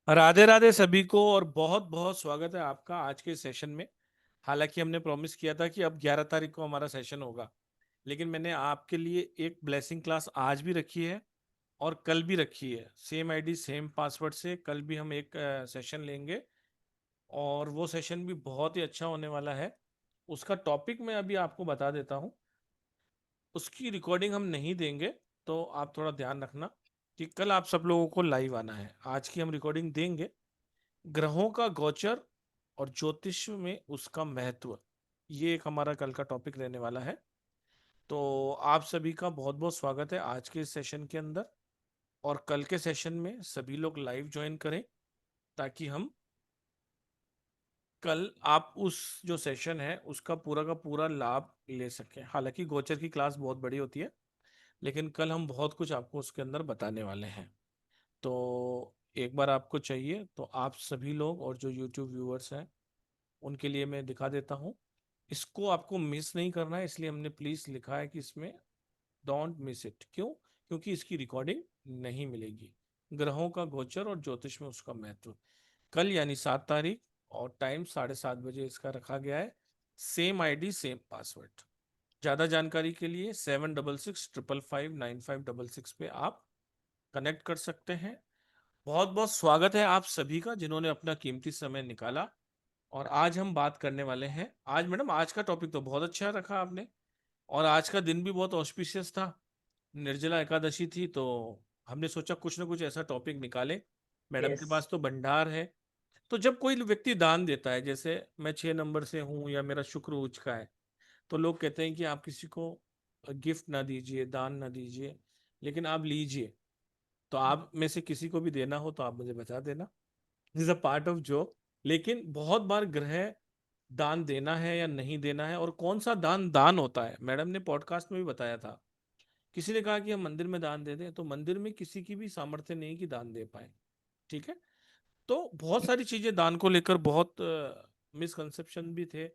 राधे राधे सभी को और बहुत बहुत स्वागत है आपका आज के सेशन में। हालांकि हमने प्रॉमिस किया था कि अब 11 तारीख को हमारा सेशन होगा, लेकिन मैंने आपके लिए एक ब्लेसिंग क्लास आज भी रखी है और कल भी रखी है। सेम आईडी सेम पासवर्ड से कल भी हम एक सेशन लेंगे और वो सेशन भी बहुत ही अच्छा होने वाला है। उसका टॉपिक मैं अभी आपको बता देता हूँ। उसकी रिकॉर्डिंग हम नहीं देंगे, तो आप थोड़ा ध्यान रखना कि कल आप सब लोगों को लाइव आना है। आज की हम रिकॉर्डिंग देंगे ग्रहों का गोचर और ज्योतिष में उसका महत्व। ये एक हमारा कल का टॉपिक रहने वाला है। तो आप सभी का बहुत बहुत स्वागत है आज के इस सेशन के अंदर। और कल के सेशन में सभी लोग लाइव ज्वाइन करें ताकि हम कल आप उस जो सेशन है उसका पूरा का पूरा लाभ ले सकें। हालांकि गोचर की क्लास बहुत बड़ी होती है, लेकिन कल हम बहुत कुछ आपको उसके अंदर बताने वाले हैं। तो एक बार आपको चाहिए तो आप सभी लोग और जो यूट्यूब व्यूअर्स हैं उनके लिए मैं दिखा देता हूँ। इसको आपको मिस नहीं करना है, इसलिए हमने प्लीज लिखा है कि इसमें डोंट मिस इट। क्यों? क्योंकि इसकी रिकॉर्डिंग नहीं मिलेगी। ग्रहों का गोचर और ज्योतिष में उसका महत्व, कल यानी 7 तारीख, और टाइम 7:30 बजे इसका रखा गया है। Same ID same password. ज्यादा जानकारी के लिए 7665559566 पे आप कनेक्ट कर सकते हैं। बहुत बहुत स्वागत है आप सभी का जिन्होंने अपना कीमती समय निकाला। और आज हम बात करने वाले हैं। आज मैडम आज का टॉपिक तो बहुत अच्छा रखा आपने, और आज का दिन भी बहुत ऑस्पिशियस था। निर्जला एकादशी थी, तो हमने सोचा कुछ ना कुछ ऐसा टॉपिक निकाले। मैडम के यस। पास तो भंडार है। तो जब कोई व्यक्ति दान देता है, जैसे मैं 6 नंबर से हूं या मेरा शुक्र उच्च का है, तो लोग कहते हैं कि आप किसी को गिफ्ट ना दीजिए, दान ना दीजिए, लेकिन आप लीजिए। तो आप में से किसी को भी देना हो तो आप मुझे बता देना। This is a part of job. लेकिन बहुत बार ग्रह दान देना है या नहीं देना है, और कौन सा दान दान होता है, मैडम ने पॉडकास्ट में भी बताया था। किसी ने कहा कि हम मंदिर में दान दे दें, तो मंदिर में किसी की भी सामर्थ्य नहीं कि दान दे पाए। ठीक है। तो बहुत सारी चीजें दान को लेकर बहुत मिसकंसेप्शन भी थे,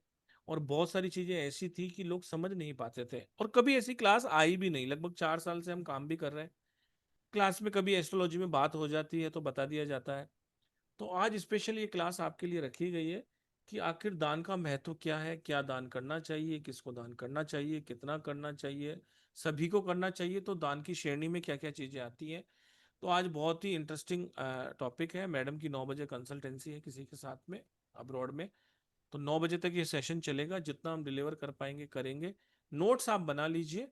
और बहुत सारी चीजें ऐसी थी कि लोग समझ नहीं पाते थे, और कभी ऐसी क्लास आई भी नहीं। लगभग 4 साल से हम काम भी कर रहे हैं। क्लास में कभी एस्ट्रोलॉजी में बात हो जाती है तो बता दिया जाता है। तो आज स्पेशल ये क्लास आपके लिए रखी गई है कि आखिर दान का महत्व क्या है, क्या दान करना चाहिए, किसको दान करना चाहिए, कितना करना चाहिए, सभी को करना चाहिए, तो दान की श्रेणी में क्या क्या चीजें आती हैं। तो आज बहुत ही इंटरेस्टिंग टॉपिक है। मैडम की 9 बजे कंसल्टेंसी है किसी के साथ में, अब्रॉड में। तो 9 बजे तक ये सेशन चलेगा। जितना हम डिलीवर कर पाएंगे करेंगे। नोट्स आप बना लीजिए।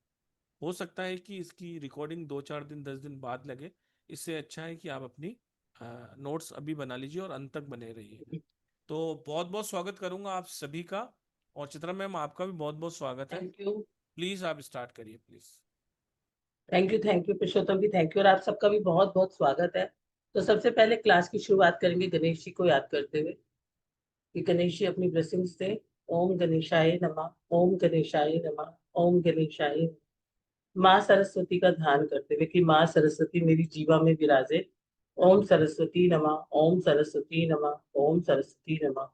हो सकता है कि इसकी रिकॉर्डिंग 2-4 दिन 10 दिन बाद लगे। इससे अच्छा है कि आप अपनी नोट्स अभी बना लीजिए और अंत तक बने रहिए। तो बहुत बहुत स्वागत करूंगा आप सभी का। और चित्रा मैम, आपका भी बहुत बहुत स्वागत है। Thank you. प्लीज आप स्टार्ट करिए प्लीज। थैंक यू पुरुषोत्तम भी थैंक यू, और आप सबका भी बहुत बहुत स्वागत है। तो सबसे पहले क्लास की शुरुआत करेंगे गणेश जी को याद करते हुए कि गणेश जी अपनी ब्लेसिंग्स दें। ओम गणेशाय नमः। ओम गणेशाय नमः। ओम गणेशाय नमः। माँ सरस्वती का ध्यान करते हुए कि माँ सरस्वती मेरी जीवा में विराजे। ओम सरस्वती नमः। ओम सरस्वती नमः। ओम सरस्वती नमः।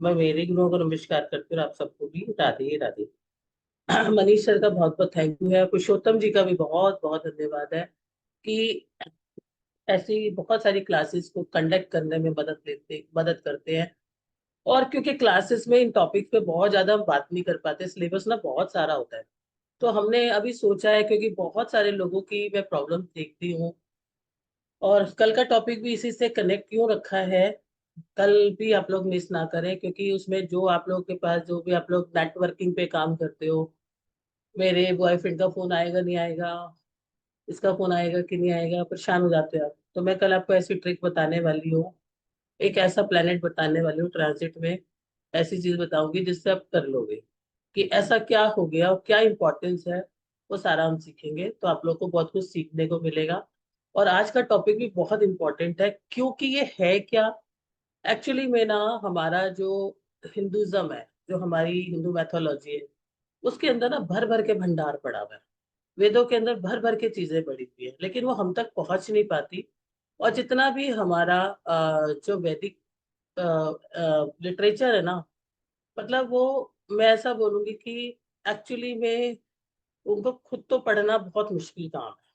मैं मेरे गुरुओं को नमस्कार करती हूँ और आप सबको भी राधे राधे। मनीष सर का बहुत बहुत थैंक यू है। पुरुषोत्तम जी का भी बहुत बहुत धन्यवाद है कि ऐसी बहुत सारी क्लासेस को कंडक्ट करने में मदद करते हैं। और क्योंकि क्लासेस में इन टॉपिक पे बहुत ज्यादा हम बात नहीं कर पाते, सिलेबस ना बहुत सारा होता है, तो हमने अभी सोचा है क्योंकि बहुत सारे लोगों की मैं प्रॉब्लम देखती हूँ, और कल का टॉपिक भी इसी से कनेक्ट क्यों रखा है। कल भी आप लोग मिस ना करें, क्योंकि उसमें जो आप लोगों के पास जो भी आप लोग नेटवर्किंग पे काम करते हो, मेरे बॉयफ्रेंड का फोन आएगा नहीं आएगा, इसका फोन आएगा कि नहीं आएगा, परेशान हो जाते हो आप, तो मैं कल आपको ऐसी ट्रिक बताने वाली हूँ। एक ऐसा प्लेनेट बताने वाली हूँ ट्रांजिट में, ऐसी चीज बताऊंगी जिससे आप कर लोगे कि ऐसा क्या हो गया और क्या इंपॉर्टेंस है। वो सारा हम सीखेंगे, तो आप लोग को बहुत कुछ सीखने को मिलेगा। और आज का टॉपिक भी बहुत इंपॉर्टेंट है, क्योंकि ये है क्या एक्चुअली में ना, हमारा जो हिंदुज्म है, जो हमारी हिंदू मैथोलॉजी है, उसके अंदर ना भर भर के भंडार पड़ा हुआ है। वेदों के अंदर भर भर के चीजें पड़ी हुई है, लेकिन वो हम तक पहुंच नहीं पाती। और जितना भी हमारा जो वैदिक लिटरेचर है ना, मतलब वो, मैं ऐसा बोलूंगी कि एक्चुअली में उनको खुद तो पढ़ना बहुत मुश्किल काम है।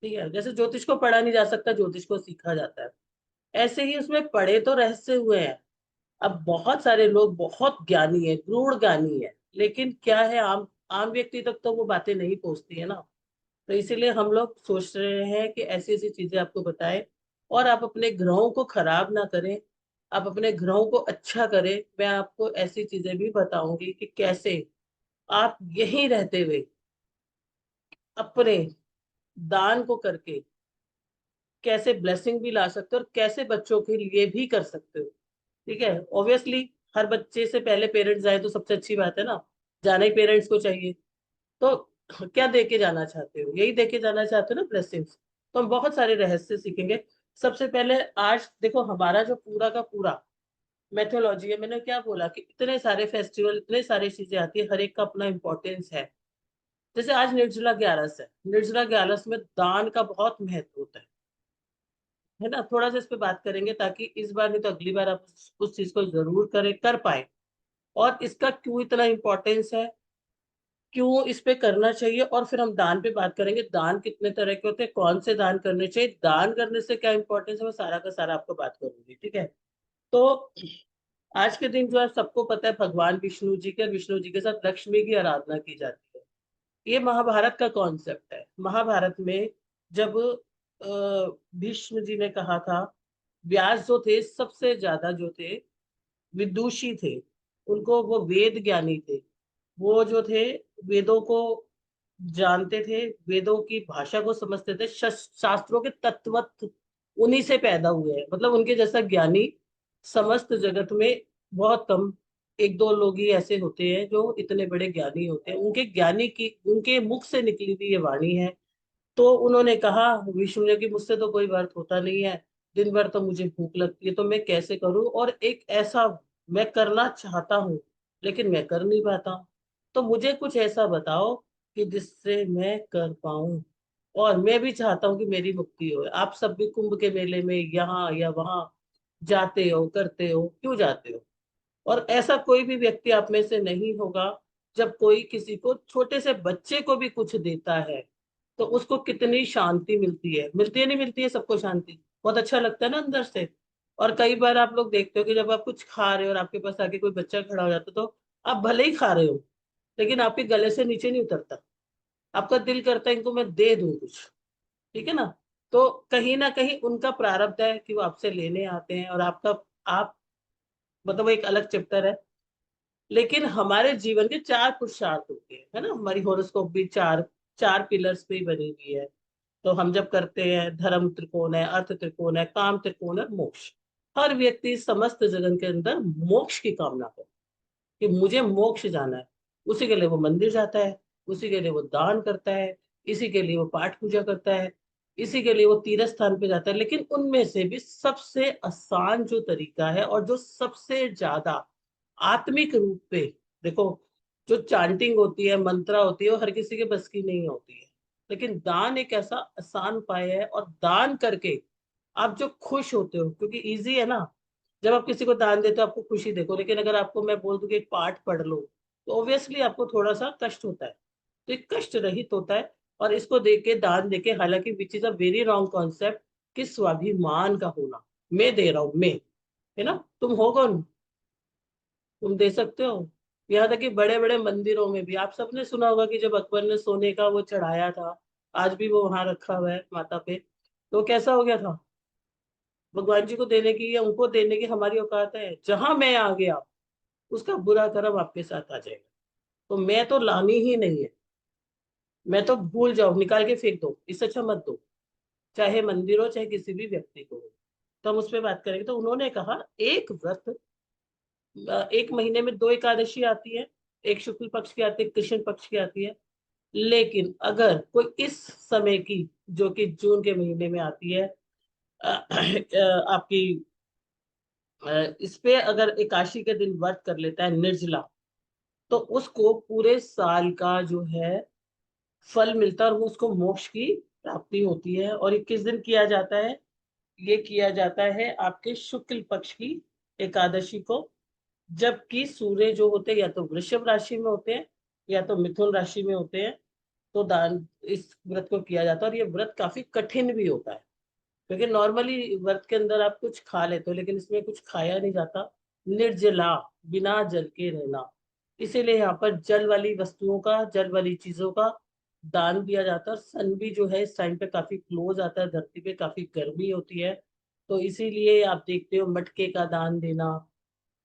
ठीक है, जैसे ज्योतिष को पढ़ा नहीं जा सकता, ज्योतिष को सीखा जाता है। ऐसे ही उसमें पढ़े तो रहस्य हुए हैं। अब बहुत सारे लोग बहुत ज्ञानी है, गूढ़ ज्ञानी है, लेकिन क्या है, आम आम व्यक्ति तक तो वो बातें नहीं पहुंचती है ना। तो इसीलिए हम लोग सोच रहे हैं कि ऐसी ऐसी चीजें आपको बताएं, और आप अपने ग्रहों को खराब ना करें, आप अपने ग्रहों को अच्छा करें। मैं आपको ऐसी चीजें भी बताऊंगी कि कैसे आप यहीं रहते हुए अपने दान को करके कैसे ब्लेसिंग भी ला सकते हो, और कैसे बच्चों के लिए भी कर सकते हो। ठीक है, ऑब्वियसली हर बच्चे से पहले पेरेंट्स जाए तो सबसे अच्छी बात है ना, जाना ही पेरेंट्स को चाहिए। तो क्या दे के जाना चाहते हो, यही दे के जाना चाहते हो ना, ब्लेसिंग्स। तो हम बहुत सारे रहस्य सीखेंगे। सबसे पहले आज देखो, हमारा जो पूरा का पूरा मेथोलॉजी है, मैंने क्या बोला कि इतने सारे फेस्टिवल, इतने सारी चीजें आती है, हर एक का अपना इंपॉर्टेंस है। जैसे आज निर्जला ग्यारस है, निर्जला ग्यारस में दान का बहुत महत्व होता है ना। थोड़ा सा इस पे बात करेंगे, ताकि इस बार नहीं तो अगली बार आप उस चीज को जरूर करें, कर पाए। और इसका क्यों इतना इम्पोर्टेंस है, क्यों इस पे करना चाहिए, और फिर हम दान पे बात करेंगे, दान कितने तरह के होते हैं, कौन से दान करने चाहिए, दान करने से क्या इंपॉर्टेंस है, मैं सारा का सारा आपको बात करूंगी। ठीक है, तो आज के दिन जो है सबको पता है, भगवान विष्णु जी के, विष्णु जी के साथ लक्ष्मी की आराधना की जाती है। ये महाभारत का कॉन्सेप्ट है। महाभारत में जब भीष्म जी ने कहा था, व्यास जो थे सबसे ज्यादा जो थे विदुषी थे, उनको वो वेद ज्ञानी थे, वो जो थे वेदों को जानते थे, वेदों की भाषा को समझते थे, शास्त्रों के तत्वत उन्हीं से पैदा हुए हैं। मतलब उनके जैसा ज्ञानी समस्त जगत में बहुत कम, एक दो लोग ही ऐसे होते हैं जो इतने बड़े ज्ञानी होते हैं। उनके ज्ञानी की, उनके मुख से निकली हुई ये वाणी है। तो उन्होंने कहा, विष्णु ने, कि मुझसे तो कोई व्रत होता नहीं है, दिन भर तो मुझे भूख लगती है, तो मैं कैसे करूं, और एक ऐसा मैं करना चाहता हूँ लेकिन मैं कर नहीं पाता, तो मुझे कुछ ऐसा बताओ कि जिससे मैं कर पाऊं, और मैं भी चाहता हूँ कि मेरी मुक्ति हो। आप सब भी कुंभ के मेले में यहाँ या वहां जाते हो, करते हो, क्यों जाते हो? और ऐसा कोई भी व्यक्ति आप में से नहीं होगा, जब कोई किसी को, छोटे से बच्चे को भी कुछ देता है, तो उसको कितनी शांति मिलती है, मिलती है नहीं मिलती है सबको शांति, बहुत अच्छा लगता है ना अंदर से। और कई बार आप लोग देखते हो कि जब आप कुछ खा रहे हो और आपके पास आके कोई बच्चा खड़ा हो जाता है, तो आप भले ही खा रहे हो, लेकिन आपके गले से नीचे नहीं उतरता, आपका दिल करता है इनको मैं दे दूं कुछ। ठीक है ना। तो कहीं ना कहीं उनका प्रारब्ध है कि वो आपसे लेने आते हैं, और आपका, आप, मतलब वो एक अलग चैप्टर है। लेकिन हमारे जीवन के चार पुरुषार्थ होते हैं, है ना, हमारी हॉरोस्कोप भी चार चार पिलर्स पे ही बनी हुई है। तो हम जब करते हैं, धर्म त्रिकोण है, अर्थ त्रिकोण है, काम त्रिकोण है, मोक्ष। हर व्यक्ति समस्त जगत के अंदर मोक्ष की कामना करे कि मुझे मोक्ष जाना है। उसी के लिए वो मंदिर जाता है, उसी के लिए वो दान करता है, इसी के लिए वो पाठ पूजा करता है, इसी के लिए वो तीर्थ स्थान पे जाता है। लेकिन उनमें से भी सबसे आसान जो तरीका है, और जो सबसे ज्यादा आत्मिक रूप पे, देखो, जो चांटिंग होती है, मंत्रा होती है, वो हर किसी के बस की नहीं होती है। लेकिन दान एक ऐसा आसान उपाय है, और दान करके आप जो खुश होते हो, क्योंकि इजी है ना, जब आप किसी को दान देते हो आपको खुशी देखो। लेकिन अगर आपको मैं बोल दूं कि एक पाठ पढ़ लो, तो ऑब्वियसली आपको थोड़ा सा कष्ट होता है। तो एक कष्ट रहित होता है। और इसको देके, दान देके, हालांकि which is a very wrong concept, कि स्वाभिमान का होना, मैं दे रहा हूं, मैं, है ना, तुम हो कौन, तुम दे सकते हो? यहाँ तक कि बड़े बड़े मंदिरों में भी आप सबने सुना होगा कि जब अकबर ने सोने का वो चढ़ाया था, आज भी वो वहां रखा हुआ है माता पे, तो कैसा हो गया था? भगवान जी को देने की या उनको देने की हमारी औकात है? जहां मैं आ गया, उसका बुरा कर्म आपके साथ आ जाएगा। तो मैं तो लानी ही नहीं है, मैं तो भूल जाओ, निकाल के फेंक दो, इससे अच्छा मत दो, चाहे मंदिर हो चाहे किसी भी व्यक्ति को हो। तो हम उस पर बात करेंगे। तो उन्होंने कहा, एक व्रत, एक महीने में दो एकादशी आती है, एक शुक्ल पक्ष की आती है, कृष्ण पक्ष की आती है। लेकिन अगर कोई इस समय की, जो कि जून के महीने में आती है, आपकी, इस पे अगर एकादशी के दिन व्रत कर लेता है निर्जला, तो उसको पूरे साल का जो है फल मिलता है, और वो उसको मोक्ष की प्राप्ति होती है। और ये किस दिन किया जाता है? ये किया जाता है आपके शुक्ल पक्ष की एकादशी को, जबकि सूर्य जो होते हैं या तो वृषभ राशि में होते हैं या तो मिथुन राशि में होते हैं। तो दान, इस व्रत को किया जाता है, और ये व्रत काफी कठिन भी होता है। क्योंकि नॉर्मली व्रत के अंदर आप कुछ खा लेते हो, लेकिन इसमें कुछ खाया नहीं जाता। निर्जला, बिना जल के रहना, इसीलिए यहाँ पर जल वाली वस्तुओं का, जल वाली चीजों का दान दिया जाता है। और सन भी जो है इस टाइम पे काफी क्लोज आता है, धरती पे काफी गर्मी होती है, तो इसीलिए आप देखते हो मटके का दान देना।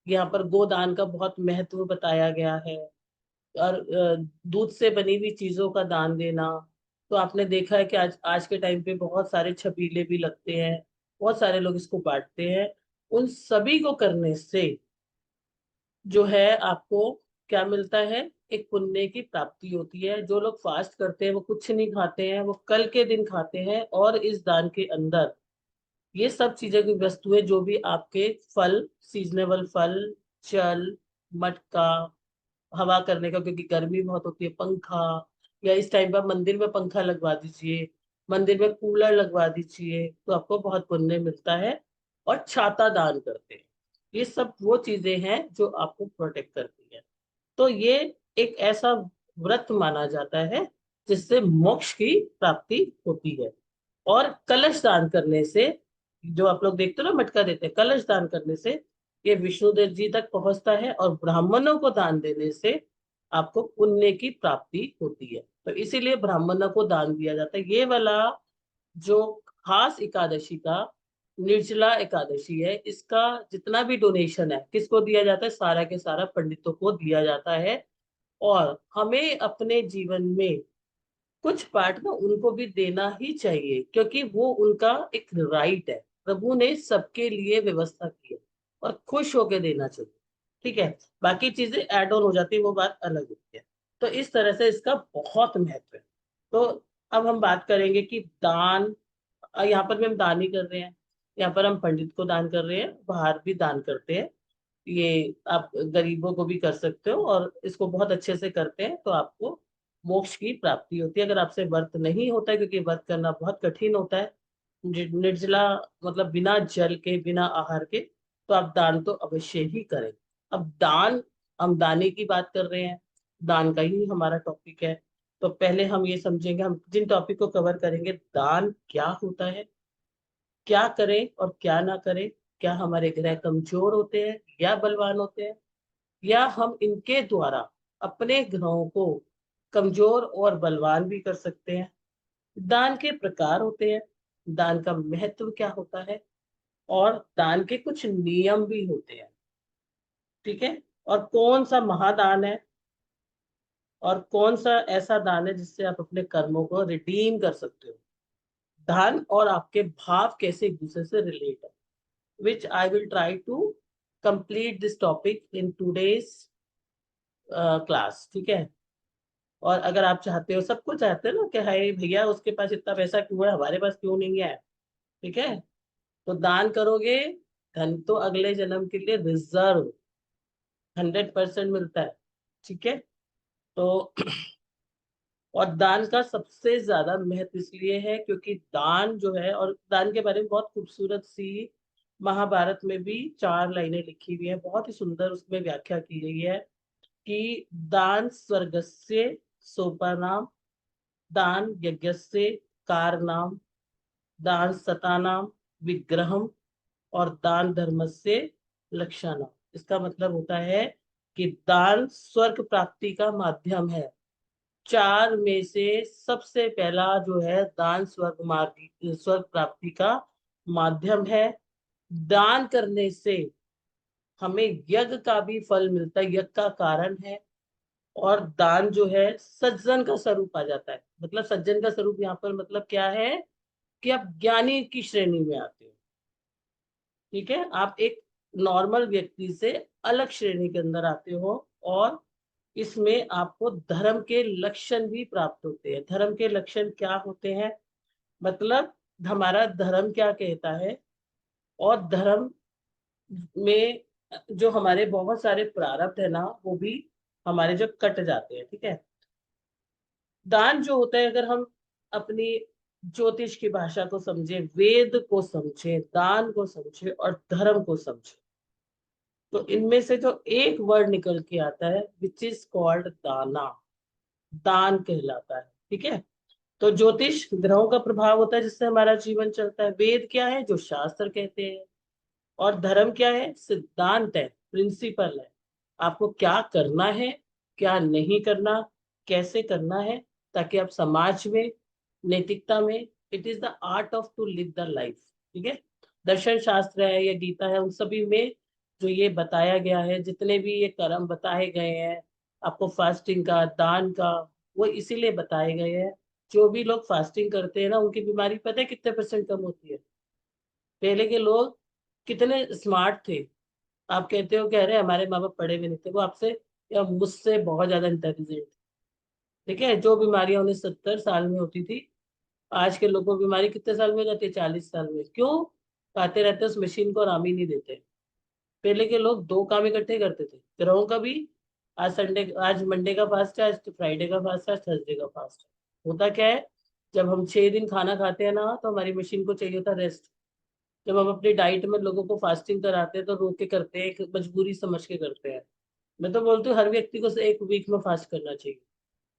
यहाँ पर गोदान का बहुत महत्व बताया गया है। और दूध से बनी हुई चीजों का दान देना। तो आपने देखा है कि आज आज के टाइम पे बहुत सारे छबीले भी लगते हैं, बहुत सारे लोग इसको बांटते हैं। उन सभी को करने से जो है आपको क्या मिलता है, एक पुण्य की प्राप्ति होती है। जो लोग फास्ट करते हैं वो कुछ नहीं खाते हैं, वो कल के दिन खाते हैं। और इस दान के अंदर ये सब चीजें की वस्तुएं, जो भी आपके फल, सीजनेबल फल, जल, मटका, हवा करने का, क्योंकि गर्मी बहुत होती है, पंखा, या इस टाइम पर मंदिर में पंखा लगवा दीजिए, मंदिर में कूलर लगवा दीजिए, तो आपको बहुत पुण्य मिलता है। और छाता दान करते हैं। ये सब वो चीजें हैं जो आपको प्रोटेक्ट करती है। तो ये एक ऐसा व्रत माना जाता है जिससे मोक्ष की प्राप्ति होती है। और कलश दान करने से, जो आप लोग देखते हो ना मटका देते हैं, कलश दान करने से ये विष्णुदेव जी तक पहुंचता है। और ब्राह्मणों को दान देने से आपको पुण्य की प्राप्ति होती है। तो इसीलिए ब्राह्मणों को दान दिया जाता है। ये वाला जो खास एकादशी का, निर्जला एकादशी है, इसका जितना भी डोनेशन है किसको दिया जाता है, सारा के सारा पंडितों को दिया जाता है। और हमें अपने जीवन में कुछ पार्ट ना उनको भी देना ही चाहिए, क्योंकि वो उनका एक राइट है। प्रभु ने सबके लिए व्यवस्था की है, और खुश होके देना चाहिए। ठीक है, बाकी चीजें ऐड ऑन हो जाती है, वो बात अलग होती है। तो इस तरह से इसका बहुत महत्व है। तो अब हम बात करेंगे कि दान, यहाँ पर भी हम दान ही कर रहे हैं। यहाँ पर हम पंडित को दान कर रहे हैं, बाहर भी दान करते हैं। ये आप गरीबों को भी कर सकते हो, और इसको बहुत अच्छे से करते हैं तो आपको मोक्ष की प्राप्ति होती है। अगर आपसे व्रत नहीं होता है, क्योंकि व्रत करना बहुत कठिन होता है, निर्जला मतलब बिना जल के, बिना आहार के, तो आप दान तो अवश्य ही करें। अब दान, हम दाने की बात कर रहे हैं, दान का ही हमारा टॉपिक है। तो पहले हम ये समझेंगे, हम जिन टॉपिक को कवर करेंगे, दान क्या होता है, क्या करें और क्या ना करें, क्या हमारे ग्रह कमजोर होते हैं या बलवान होते हैं, या हम इनके द्वारा अपने ग्रहों को कमजोर और बलवान भी कर सकते हैं। दान के प्रकार होते हैं, दान का महत्व क्या होता है, और दान के कुछ नियम भी होते हैं। ठीक है, और कौन सा महादान है, और कौन सा ऐसा दान है जिससे आप अपने कर्मों को रिडीम कर सकते हो। दान और आपके भाव कैसे एक दूसरे से रिलेट है, which I will try to complete this topic in today's class। ठीक है, और अगर आप चाहते हो, सबको चाहते हो ना कि हाय भैया उसके पास इतना पैसा क्यों है, हमारे पास क्यों नहीं है। ठीक है, तो दान करोगे, धन तो अगले जन्म के लिए रिजर्व 100% मिलता है। ठीक है, तो और दान का सबसे ज्यादा महत्व इसलिए है क्योंकि दान जो है, और दान के बारे में बहुत खूबसूरत सी महाभारत में भी 4 लाइनें लिखी हुई है, बहुत ही सुंदर उसमें व्याख्या की गई है कि दान स्वर्गस्य सोपानाम, दान यज्ञस्य कारनाम, दान सतानाम विग्रहम, और दान धर्मस्य लक्षणम। इसका मतलब होता है कि दान स्वर्ग प्राप्ति का माध्यम है। 4 में से सबसे पहला जो है दान स्वर्ग मार्ग, स्वर्ग प्राप्ति का माध्यम है। दान करने से हमें यज्ञ का भी फल मिलता है, यज्ञ का कारण है। और दान जो है सज्जन का स्वरूप आ जाता है। मतलब सज्जन का स्वरूप यहाँ पर मतलब क्या है, कि आप ज्ञानी की श्रेणी में आते हो। ठीक है, आप एक नॉर्मल व्यक्ति से अलग श्रेणी के अंदर आते हो। और इसमें आपको धर्म के लक्षण भी प्राप्त होते हैं। धर्म के लक्षण क्या होते हैं, मतलब हमारा धर्म क्या कहता है, और धर्म में जो हमारे बहुत सारे प्रारब्ध है ना, वो भी हमारे जो कट जाते हैं। ठीक है, दान जो होता है, अगर हम अपनी ज्योतिष की भाषा को समझे, वेद को समझे, दान को समझे और धर्म को समझे, तो इनमें से जो एक वर्ड निकल के आता है विच इज कॉल्ड दाना, दान कहलाता है। ठीक है, तो ज्योतिष ग्रहों का प्रभाव होता है जिससे हमारा जीवन चलता है। वेद क्या है? जो शास्त्र कहते हैं। और धर्म क्या है? सिद्धांत है, प्रिंसिपल है। आपको क्या करना है, क्या नहीं करना, कैसे करना है, ताकि आप समाज में, नैतिकता में, it is the art of to live the life. ठीक है। दर्शन शास्त्र है या गीता है, उन सभी में जो ये बताया गया है, जितने भी ये कर्म बताए गए हैं आपको, फास्टिंग का, दान का, वो इसीलिए बताए गए हैं। जो भी लोग फास्टिंग करते हैं ना, उनकी बीमारी पता है कितने परसेंट कम होती है। पहले के लोग कितने स्मार्ट थे। आप कहते हो, कह रहे हैं हमारे माँ बाप पढ़े हुए नहीं थे, वो आपसे या मुझसे बहुत ज्यादा इंटेलिजेंट। ठीक है। जो बीमारियां उन्हें 70 साल में होती थी, आज के लोगों को बीमारी कितने साल में हो जाती है? 40 साल में। क्यों? खाते रहते उस मशीन को आराम ही नहीं देते। पहले के लोग 2 काम इकट्ठे करते थे, ग्रहों का भी। आज संडे, आज मंडे का फास्ट है, आज फ्राइडे का फास्ट है, आज थर्सडे का फास्ट है। होता क्या है, जब हम 6 दिन खाना खाते हैं ना, तो हमारी मशीन को चाहिए होता रेस्ट। जब हम अपनी डाइट में लोगों को फास्टिंग कराते हैं तो रोक के करते हैं, एक मजबूरी समझ के करते हैं। मैं तो बोलती हूँ हर व्यक्ति को 1 वीक में फास्ट करना चाहिए।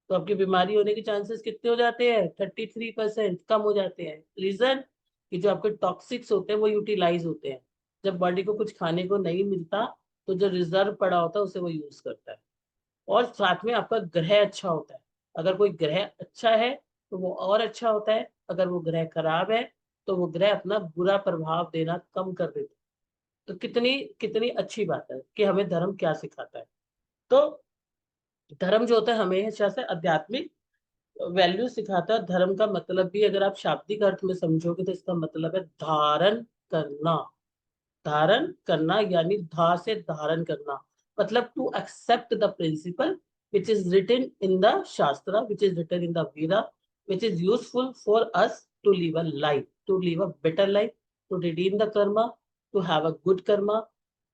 तो आपकी बीमारी होने के चांसेस कितने हो जाते हैं? 33% कम हो जाते हैं। रीजन कि जो आपके टॉक्सिक्स होते हैं वो यूटिलाइज होते हैं। जब बॉडी को कुछ खाने को नहीं मिलता, तो जो रिजर्व पड़ा होता है उसे वो यूज करता है। और साथ में आपका ग्रह अच्छा होता है। अगर कोई ग्रह अच्छा है तो वो और अच्छा होता है। अगर वो ग्रह खराब है तो वो ग्रह अपना बुरा प्रभाव देना कम कर देता है। तो कितनी कितनी अच्छी बात है कि हमें धर्म क्या सिखाता है। तो धर्म जो होता है हमेशा से आध्यात्मिक वैल्यू सिखाता है। धर्म का मतलब भी अगर आप शाब्दिक अर्थ में समझोगे तो इसका मतलब है धारण करना। धारण करना यानी धा से धारण करना, मतलब to accept the principle which is written in the shastra, which is written in the Veda, which is useful for us to live a life, to live a better life, to redeem the karma, to have a good karma,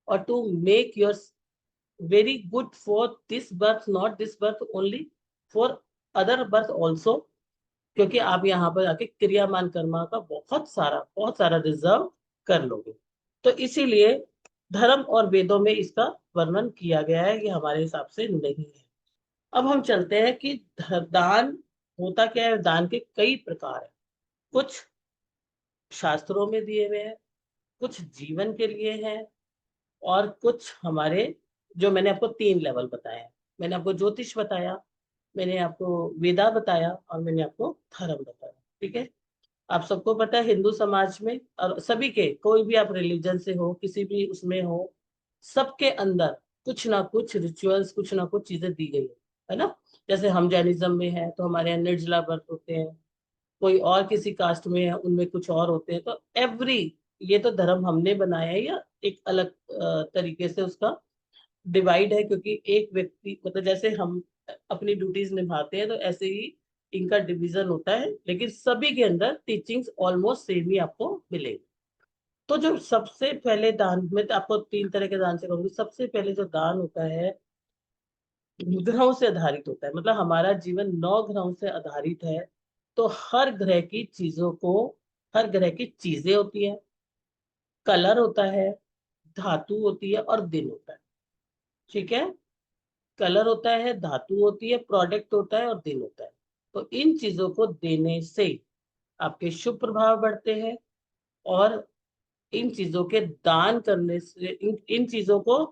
or to make your very good for this birth, not this birth only, for other birth also। क्योंकि आप यहाँ पर आके क्रियामान कर्मा का बहुत सारा reserve कर लोगे। तो इसीलिए धर्म और वेदों में इसका वर्णन किया गया है, ये हमारे हिसाब से नहीं है। अब हम चलते हैं कि दान होता क्या है। दान के कई प्रकार है। कुछ शास्त्रों में दिए हुए हैं, कुछ जीवन के लिए हैं, और कुछ हमारे, जो मैंने आपको 3 लेवल बताए हैं। मैंने आपको ज्योतिष बताया, मैंने आपको वेदा बताया, और मैंने आपको धर्म बताया। ठीक है। आप सबको पता है हिंदू समाज में, और सभी के, कोई भी आप रिलीजन से हो, किसी भी उसमें हो, सबके अंदर कुछ ना कुछ रिचुअल्स, कुछ ना कुछ चीजें दी गई है ना। जैसे हम जैनिज्म में है तो हमारे यहाँ निर्जला व्रत होते हैं। कोई और किसी कास्ट में है, उनमें कुछ और होते हैं। तो एवरी, ये तो धर्म हमने बनाया है या एक अलग तरीके से उसका डिवाइड है। क्योंकि एक व्यक्ति, मतलब जैसे हम अपनी ड्यूटीज निभाते हैं, तो ऐसे ही इनका डिवीजन होता है, लेकिन सभी के अंदर टीचिंग्स ऑलमोस्ट सेम ही आपको मिलेगी। तो जो सबसे पहले दान, मैं तो आपको 3 तरह के दान से कहूंगी। सबसे पहले जो दान होता है, ग्रहों से आधारित होता है। मतलब हमारा जीवन 9 ग्रहों से आधारित है। तो हर ग्रह की चीजों को, हर ग्रह की चीजें होती है, कलर होता है, धातु होती है, और दिन होता है। ठीक है। कलर होता है, धातु होती है, प्रोडक्ट होता है, और दिन होता है। तो इन चीजों को देने से आपके शुभ प्रभाव बढ़ते हैं। और इन चीजों के दान करने से, इन चीजों को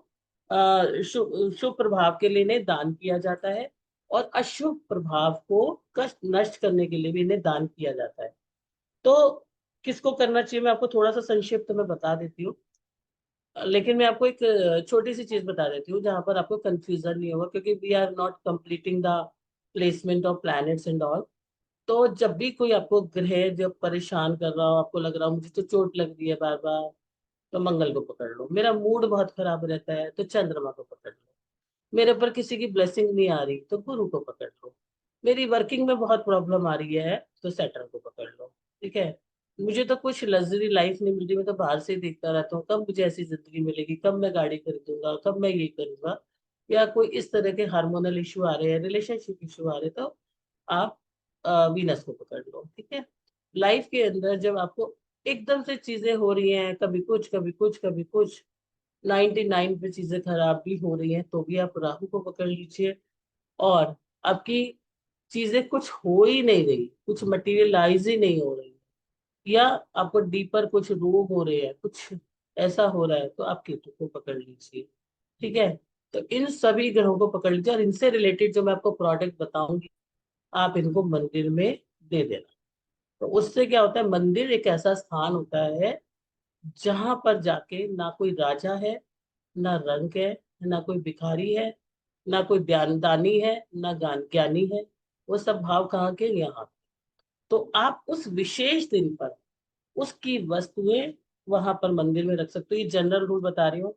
शुभ शुभ प्रभाव के लिए इन्हें दान किया जाता है। और अशुभ प्रभाव को कष्ट नष्ट करने के लिए भी इन्हें दान किया जाता है। तो किसको करना चाहिए, मैं आपको थोड़ा सा संक्षिप्त में बता देती हूँ। लेकिन मैं आपको एक छोटी सी चीज बता देती हूँ जहां पर आपको कंफ्यूजन नहीं होगा, क्योंकि we are not completing the placement of planets and all. तो जब भी कोई आपको ग्रह जब परेशान कर रहा हो, आपको लग रहा हो मुझे तो चोट लग रही है बार बार, तो मंगल को पकड़ लो। मेरा मूड बहुत खराब रहता है तो चंद्रमा को पकड़ लो। मेरे ऊपर किसी की ब्लेसिंग नहीं आ रही तो गुरु को पकड़ लो। मेरी वर्किंग में बहुत प्रॉब्लम आ रही है तो सैटर्न को पकड़ लो। ठीक है। मुझे तो कुछ लग्जरी लाइफ नहीं मिल रही, मैं तो बाहर से ही देखता रहता हूँ कब मुझे ऐसी जिंदगी मिलेगी, कब मैं गाड़ी खरीदूंगा, कब मैं ये करूंगा। या कोई इस तरह के हार्मोनल इशू आ रहे हैं, रिलेशनशिप इशू आ रहे हैं, तो आप वीनस को पकड़ लो। ठीक है। लाइफ के अंदर जब आपको एकदम से चीजें हो रही हैं, कभी कुछ कभी कुछ कभी कुछ, 99 पे चीजें खराब भी हो रही हैं, तो भी आप राहु को पकड़ लीजिए। और आपकी चीजें कुछ हो ही नहीं रही, कुछ मटेरियलाइज ही नहीं हो रही, या आपको डीपर कुछ रोग हो रहे हैं, कुछ ऐसा हो रहा है, तो आप केतु को पकड़ लीजिए। ठीक है, तो इन सभी ग्रहों को पकड़ लीजिए, और इनसे रिलेटेड जो मैं आपको प्रोडक्ट बताऊंगी, आप इनको मंदिर में दे देना। तो उससे क्या होता है, मंदिर एक ऐसा स्थान होता है जहां पर जाके ना कोई राजा है, ना रंक है, ना कोई भिखारी है, ना कोई ध्यानदानी है, ना ज्ञानी है। वो सब भाव कहाँ के, यहाँ। तो आप उस विशेष दिन पर उसकी वस्तुएं वहां पर मंदिर में रख सकते हो। ये जनरल रूल बता रही हूँ,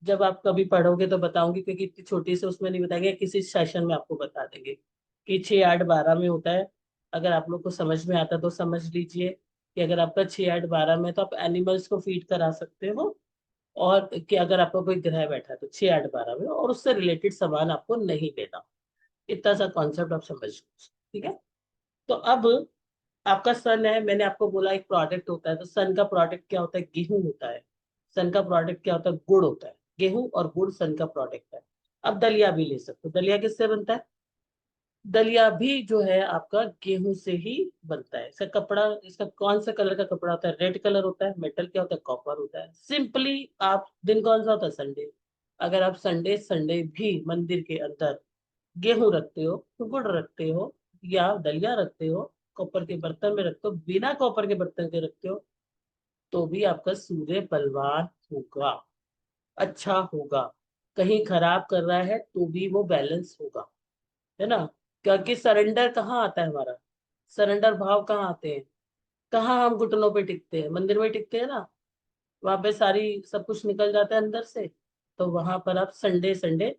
जब आप कभी पढ़ोगे तो बताऊंगी, क्योंकि इतनी छोटी से उसमें नहीं बताएंगे, किसी सेशन में आपको बता देंगे कि 6 8 12 में होता है। अगर आप लोग को समझ में आता तो समझ लीजिए कि अगर आपका 6 8 12 में, तो आप एनिमल्स को फीड करा सकते हो, और कि अगर आपका कोई ग्रह बैठा है तो 6 8 12 में, और उससे रिलेटेड सामान आपको नहीं लेना। इतना सा कॉन्सेप्ट आप समझ लीजिए। ठीक है, तो अब आपका सन है, मैंने आपको बोला एक प्रोडक्ट होता है, तो सन का प्रोडक्ट क्या होता है, गेहूं होता है। सन का प्रोडक्ट क्या होता है, गुड़ होता है। गेहूं और गुड़ सन का प्रोडक्ट है। अब दलिया भी ले सकते हो। दलिया किससे बनता है, दलिया भी जो है आपका गेहूं से ही बनता है। इसका कपड़ा, इसका कौन सा कलर का कपड़ा होता है, रेड कलर होता है। मेटल क्या होता है, कॉपर होता है। सिंपली आप, दिन कौन सा होता है, संडे। अगर आप संडे संडे भी मंदिर के अंदर गेहूं रखते हो, गुड़ रखते हो, या दलिया रखते हो, कॉपर के बर्तन में रखते हो, बिना कॉपर के बर्तन के रखते हो, तो भी आपका सूर्य बलवान होगा, अच्छा होगा। कहीं खराब कर रहा है तो भी वो बैलेंस होगा, है ना। क्योंकि सरेंडर कहाँ आता है हमारा, सरेंडर भाव कहाँ आते हैं, कहाँ हम घुटनों पे टिकते हैं, मंदिर में टिकते हैं ना। वहां पे सारी सब कुछ निकल जाता है अंदर से। तो वहां पर आप संडे संडे,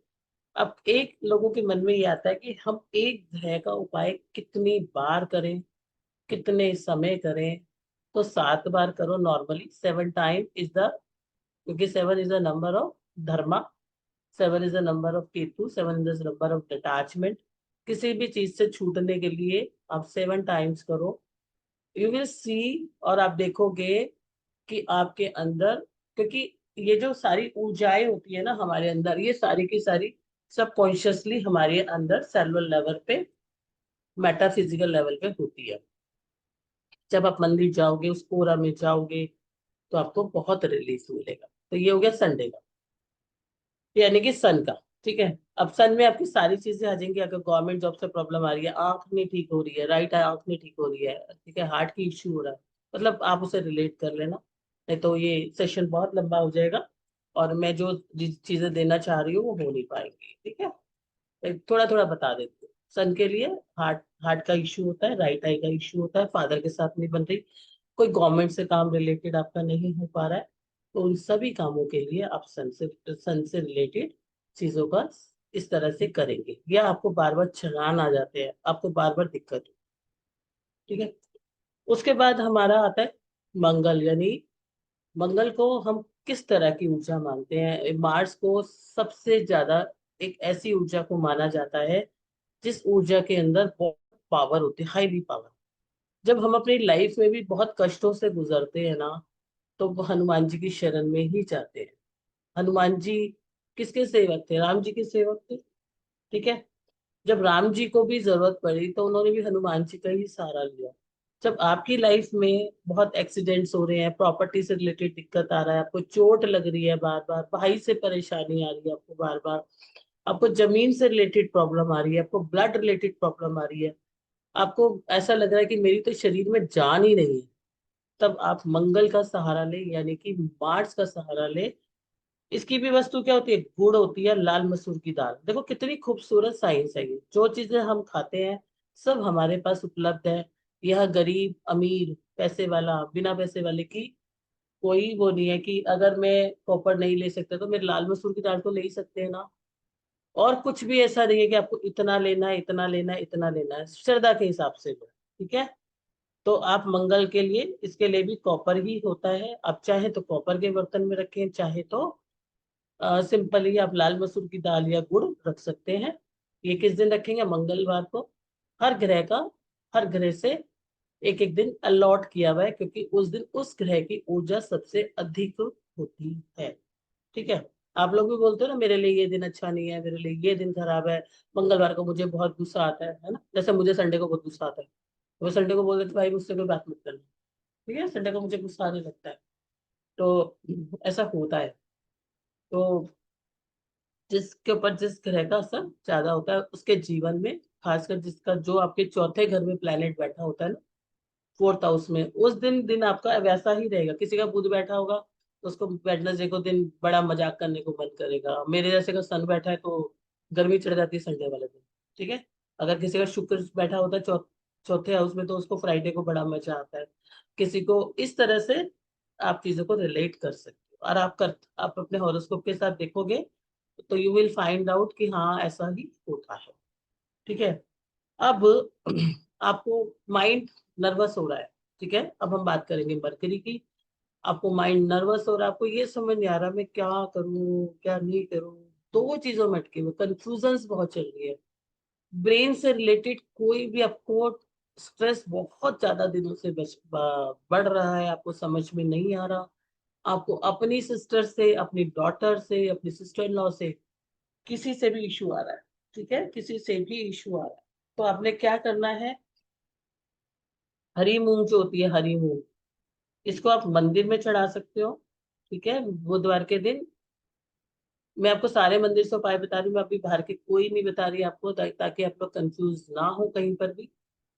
अब एक लोगों के मन में ये आता है कि हम एक ग्रह का उपाय कितनी बार करें, कितने समय करें। तो 7 बार करो नॉर्मली, 7 टाइम इज द, क्योंकि 7 is the number of Dharma, 7 is the number of Ketu, 7 is the number of detachment. किसी भी चीज से छूटने के लिए आप 7 टाइम्स करो, यू विल सी। और आप देखोगे कि आपके अंदर, क्योंकि ये जो सारी ऊर्जाएं होती है ना हमारे अंदर, ये सारी की सारी सबकॉन्शियसली हमारे अंदर सेलुलर लेवल पे, मेटाफिजिकल लेवल पे होती है। जब आप मंदिर जाओगे, उस कोरा में जाओगे, तो आपको बहुत रिलीफ मिलेगा। तो ये हो गया संडे का, यानी कि सन का। ठीक है, अब सन में आपकी सारी चीजें आ जाएंगी। अगर गवर्नमेंट जॉब से प्रॉब्लम आ रही है, आंख नहीं ठीक हो रही है, राइट आंख नहीं ठीक हो रही है, ठीक है, हार्ट की इश्यू हो रहा है, मतलब आप उसे रिलेट कर लेना, नहीं तो ये सेशन बहुत लंबा हो जाएगा, और मैं जो चीजें देना चाह रही हूँ वो हो नहीं पाएंगी। ठीक है, थोड़ा थोड़ा बता देती हूँ। सन के लिए हार्ट हार्ट का इश्यू होता है, राइट आई का इश्यू होता है, फादर के साथ नहीं बन रही, कोई गवर्नमेंट से काम रिलेटेड आपका नहीं हो पा रहा है, तो उन सभी कामों के लिए आप सन से रिलेटेड चीजों का इस तरह से करेंगे। या आपको बार बार चढ़ान आ जाते हैं, आपको बार बार दिक्कत हो, ठीक है। उसके बाद हमारा आता है मंगल, यानी मंगल को हम किस तरह की ऊर्जा मानते हैं। मार्स को सबसे ज्यादा एक ऐसी ऊर्जा को माना जाता है जिस ऊर्जा के अंदर बहुत पावर होती है, हाईली पावर। जब हम अपनी लाइफ में भी बहुत कष्टों से गुजरते हैं ना, तो वो हनुमान जी की शरण में ही जाते हैं। हनुमान जी किसके सेवक थे, राम जी के सेवक थे। ठीक है, जब राम जी को भी जरूरत पड़ी तो उन्होंने भी हनुमान जी का ही सहारा लिया। जब आपकी लाइफ में बहुत एक्सीडेंट्स हो रहे हैं, प्रॉपर्टी से रिलेटेड दिक्कत आ रहा है, आपको चोट लग रही है बार बार, भाई से परेशानी आ रही है आपको बार बार, आपको जमीन से रिलेटेड प्रॉब्लम आ रही है, आपको ब्लड रिलेटेड प्रॉब्लम आ रही है, आपको ऐसा लग रहा है कि मेरी तो शरीर में जान ही नहीं है, तब आप मंगल का सहारा ले, यानी कि मार्स का सहारा ले। इसकी भी वस्तु क्या होती है, गुड़ होती है, लाल मसूर की दाल। देखो कितनी खूबसूरत साइंस है ये, जो चीजें हम खाते हैं सब हमारे पास उपलब्ध है। यह गरीब अमीर, पैसे वाला बिना पैसे वाले की कोई वो नहीं है कि अगर मैं कॉपर नहीं ले सकता तो मेरे लाल मसूर की दाल तो ले ही सकते हैं ना। और कुछ भी ऐसा नहीं है कि आपको इतना लेना है, इतना लेना है, इतना लेना है, श्रद्धा के हिसाब से लो। ठीक है, तो आप मंगल के लिए, इसके लिए भी कॉपर ही होता है। आप चाहे तो कॉपर के बर्तन में रखें, चाहे तो सिंपली आप लाल मसूर की दाल या गुड़ रख सकते हैं। ये किस दिन रखेंगे, मंगलवार को। हर ग्रह का, हर ग्रह से एक एक दिन अलॉट किया हुआ है, क्योंकि उस दिन उस ग्रह की ऊर्जा सबसे अधिक होती है। ठीक है, आप लोग भी बोलते हो ना, मेरे लिए ये दिन अच्छा नहीं है, मेरे लिए ये दिन खराब है, मंगलवार को मुझे बहुत गुस्सा आता है ना, जैसे मुझे संडे को बहुत गुस्सा आता है, तो मैं संडे को बोल देती भाई मुझसे कोई बात मत करना, ठीक है, संडे को मुझे गुस्सा आने लगता है। तो ऐसा होता है। तो जिसके ऊपर जिस ग्रह का असर ज्यादा होता है उसके जीवन में, खासकर जिसका जो आपके चौथे घर में प्लेनेट बैठा होता है ना, फोर्थ हाउस में, उस दिन दिन आपका वैसा ही रहेगा। किसी का बुध बैठा होगा तो उसको वेडनेसडे को दिन बड़ा मजाक करने को मन करेगा, मेरे जैसे का सन बैठा है तो गर्मी चढ़ जाती है संडे वाले दिन, ठीक है। अगर किसी का शुक्र बैठा होता है चौथे हाउस में, तो उसको फ्राइडे को बड़ा मजा आता है। किसी को इस तरह से आप चीजों को रिलेट कर सकते हो, और आप अपने हॉरोस्कोप के साथ देखोगे तो यू विल फाइंड आउट कि हाँ ऐसा ही होता है, ठीक है। अब आपको माइंड नर्वस हो रहा है, ठीक है, अब हम बात करेंगे मरकरी की। आपको माइंड नर्वस हो रहा है, आपको ये समझ नहीं आ रहा मैं क्या करूं क्या नहीं करूं, दो चीजों में अटके हुए, कंफ्यूजन बहुत चल रही है। ब्रेन से रिलेटेड कोई भी आपको स्ट्रेस बहुत ज्यादा दिनों से बढ़ रहा है, आपको समझ में नहीं आ रहा। आपको अपनी सिस्टर से, अपनी डॉटर से, अपनी सिस्टर इन लॉ से, किसी से भी इशू आ रहा है, ठीक है, किसी से भी इशू आ रहा है। तो आपने क्या करना है, हरी मूंग जो होती है, हरी मूंग, इसको आप मंदिर में चढ़ा सकते हो, ठीक है, बुधवार के दिन। मैं आपको सारे मंदिर से उपाय बता रही हूँ, मैं अभी बाहर के कोई नहीं बता रही आपको, ताकि आप लोग कंफ्यूज ना हो कहीं पर भी,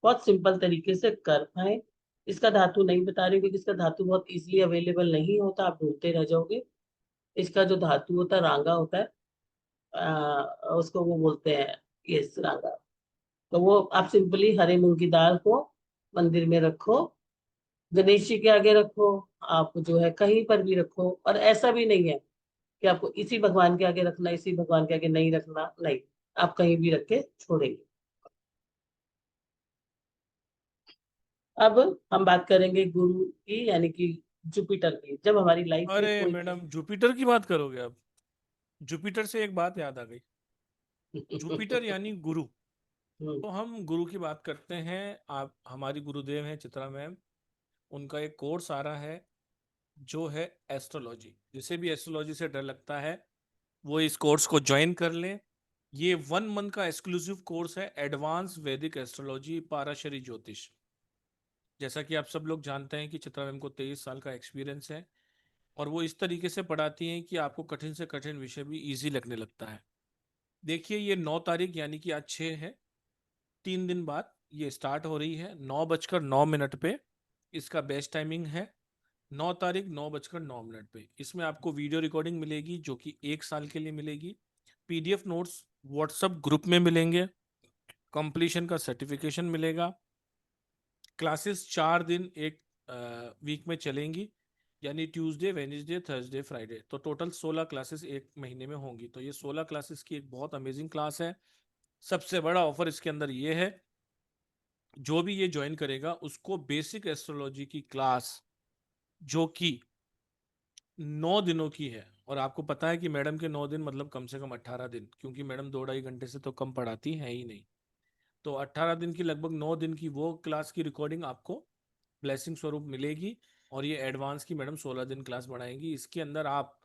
बहुत सिंपल तरीके से कर पाए। इसका धातु नहीं बता रही हूँ, क्योंकि इसका धातु बहुत इजीली अवेलेबल नहीं होता, आप ढूंढते रह जाओगे। इसका जो धातु होता है रांगा होता है, उसको वो बोलते हैं, ये रांगा। तो वो आप सिंपली हरे मूंग की दाल को मंदिर में रखो, गणेश जी के आगे रखो, आप जो है कहीं पर भी रखो। और ऐसा भी नहीं है कि आपको इसी भगवान के आगे रखना, इसी भगवान के आगे नहीं रखना, नहीं, आप कहीं भी रख के छोड़ेंगे। अब हम बात करेंगे गुरु की, यानी कि जुपिटर की। जब हमारी लाइफ में अरे कोई मैडम, जुपिटर की बात करोगे आप? जुपिटर से एक बात याद आ गई। जुपिटर यानी गुरु। हम्म, तो हम गुरु की बात करते हैं। आप हमारी गुरुदेव हैं चित्रा मैम। उनका एक कोर्स आ रहा है जो है एस्ट्रोलॉजी। जिसे भी एस्ट्रोलॉजी से डर लगता है वो इस कोर्स को ज्वाइन कर लें। ये 1 मंथ का एक्सक्लूसिव कोर्स है, एडवांस वैदिक एस्ट्रोलॉजी पाराशरी ज्योतिष। जैसा कि आप सब लोग जानते हैं कि चित्रा मैम को 23 साल का एक्सपीरियंस है, और वो इस तरीके से पढ़ाती हैं कि आपको कठिन से कठिन विषय भी इजी लगने लगता है। देखिए, ये 9 तारीख यानी कि आज 6 है, 3 दिन बाद ये स्टार्ट हो रही है 9:09 पे। इसका बेस्ट टाइमिंग है 9 तारीख 9:09 पे। इसमें आपको वीडियो रिकॉर्डिंग मिलेगी जो कि 1 साल के लिए मिलेगी। पीडीएफ नोट्स व्हाट्सएप ग्रुप में मिलेंगे। कंप्लीशन का सर्टिफिकेशन मिलेगा। क्लासेस 4 दिन एक वीक में चलेंगी, यानी ट्यूसडे वेडनेसडे थर्सडे फ्राइडे। तो टोटल 16 क्लासेस एक महीने में होंगी। तो ये 16 क्लासेस की एक बहुत अमेजिंग क्लास है। सबसे बड़ा ऑफर इसके अंदर ये है, जो भी ये ज्वाइन करेगा उसको बेसिक एस्ट्रोलॉजी की क्लास, जो कि 9 दिनों की है। और आपको पता है कि मैडम के 9 दिन मतलब कम से कम 18 दिन, क्योंकि मैडम 2-2.5 घंटे से तो कम पढ़ाती है ही नहीं। तो 18 दिन की लगभग 9 दिन की वो क्लास की रिकॉर्डिंग आपको ब्लेसिंग स्वरूप मिलेगी। और ये एडवांस की मैडम 16 दिन क्लास बढ़ाएंगी। इसके अंदर आप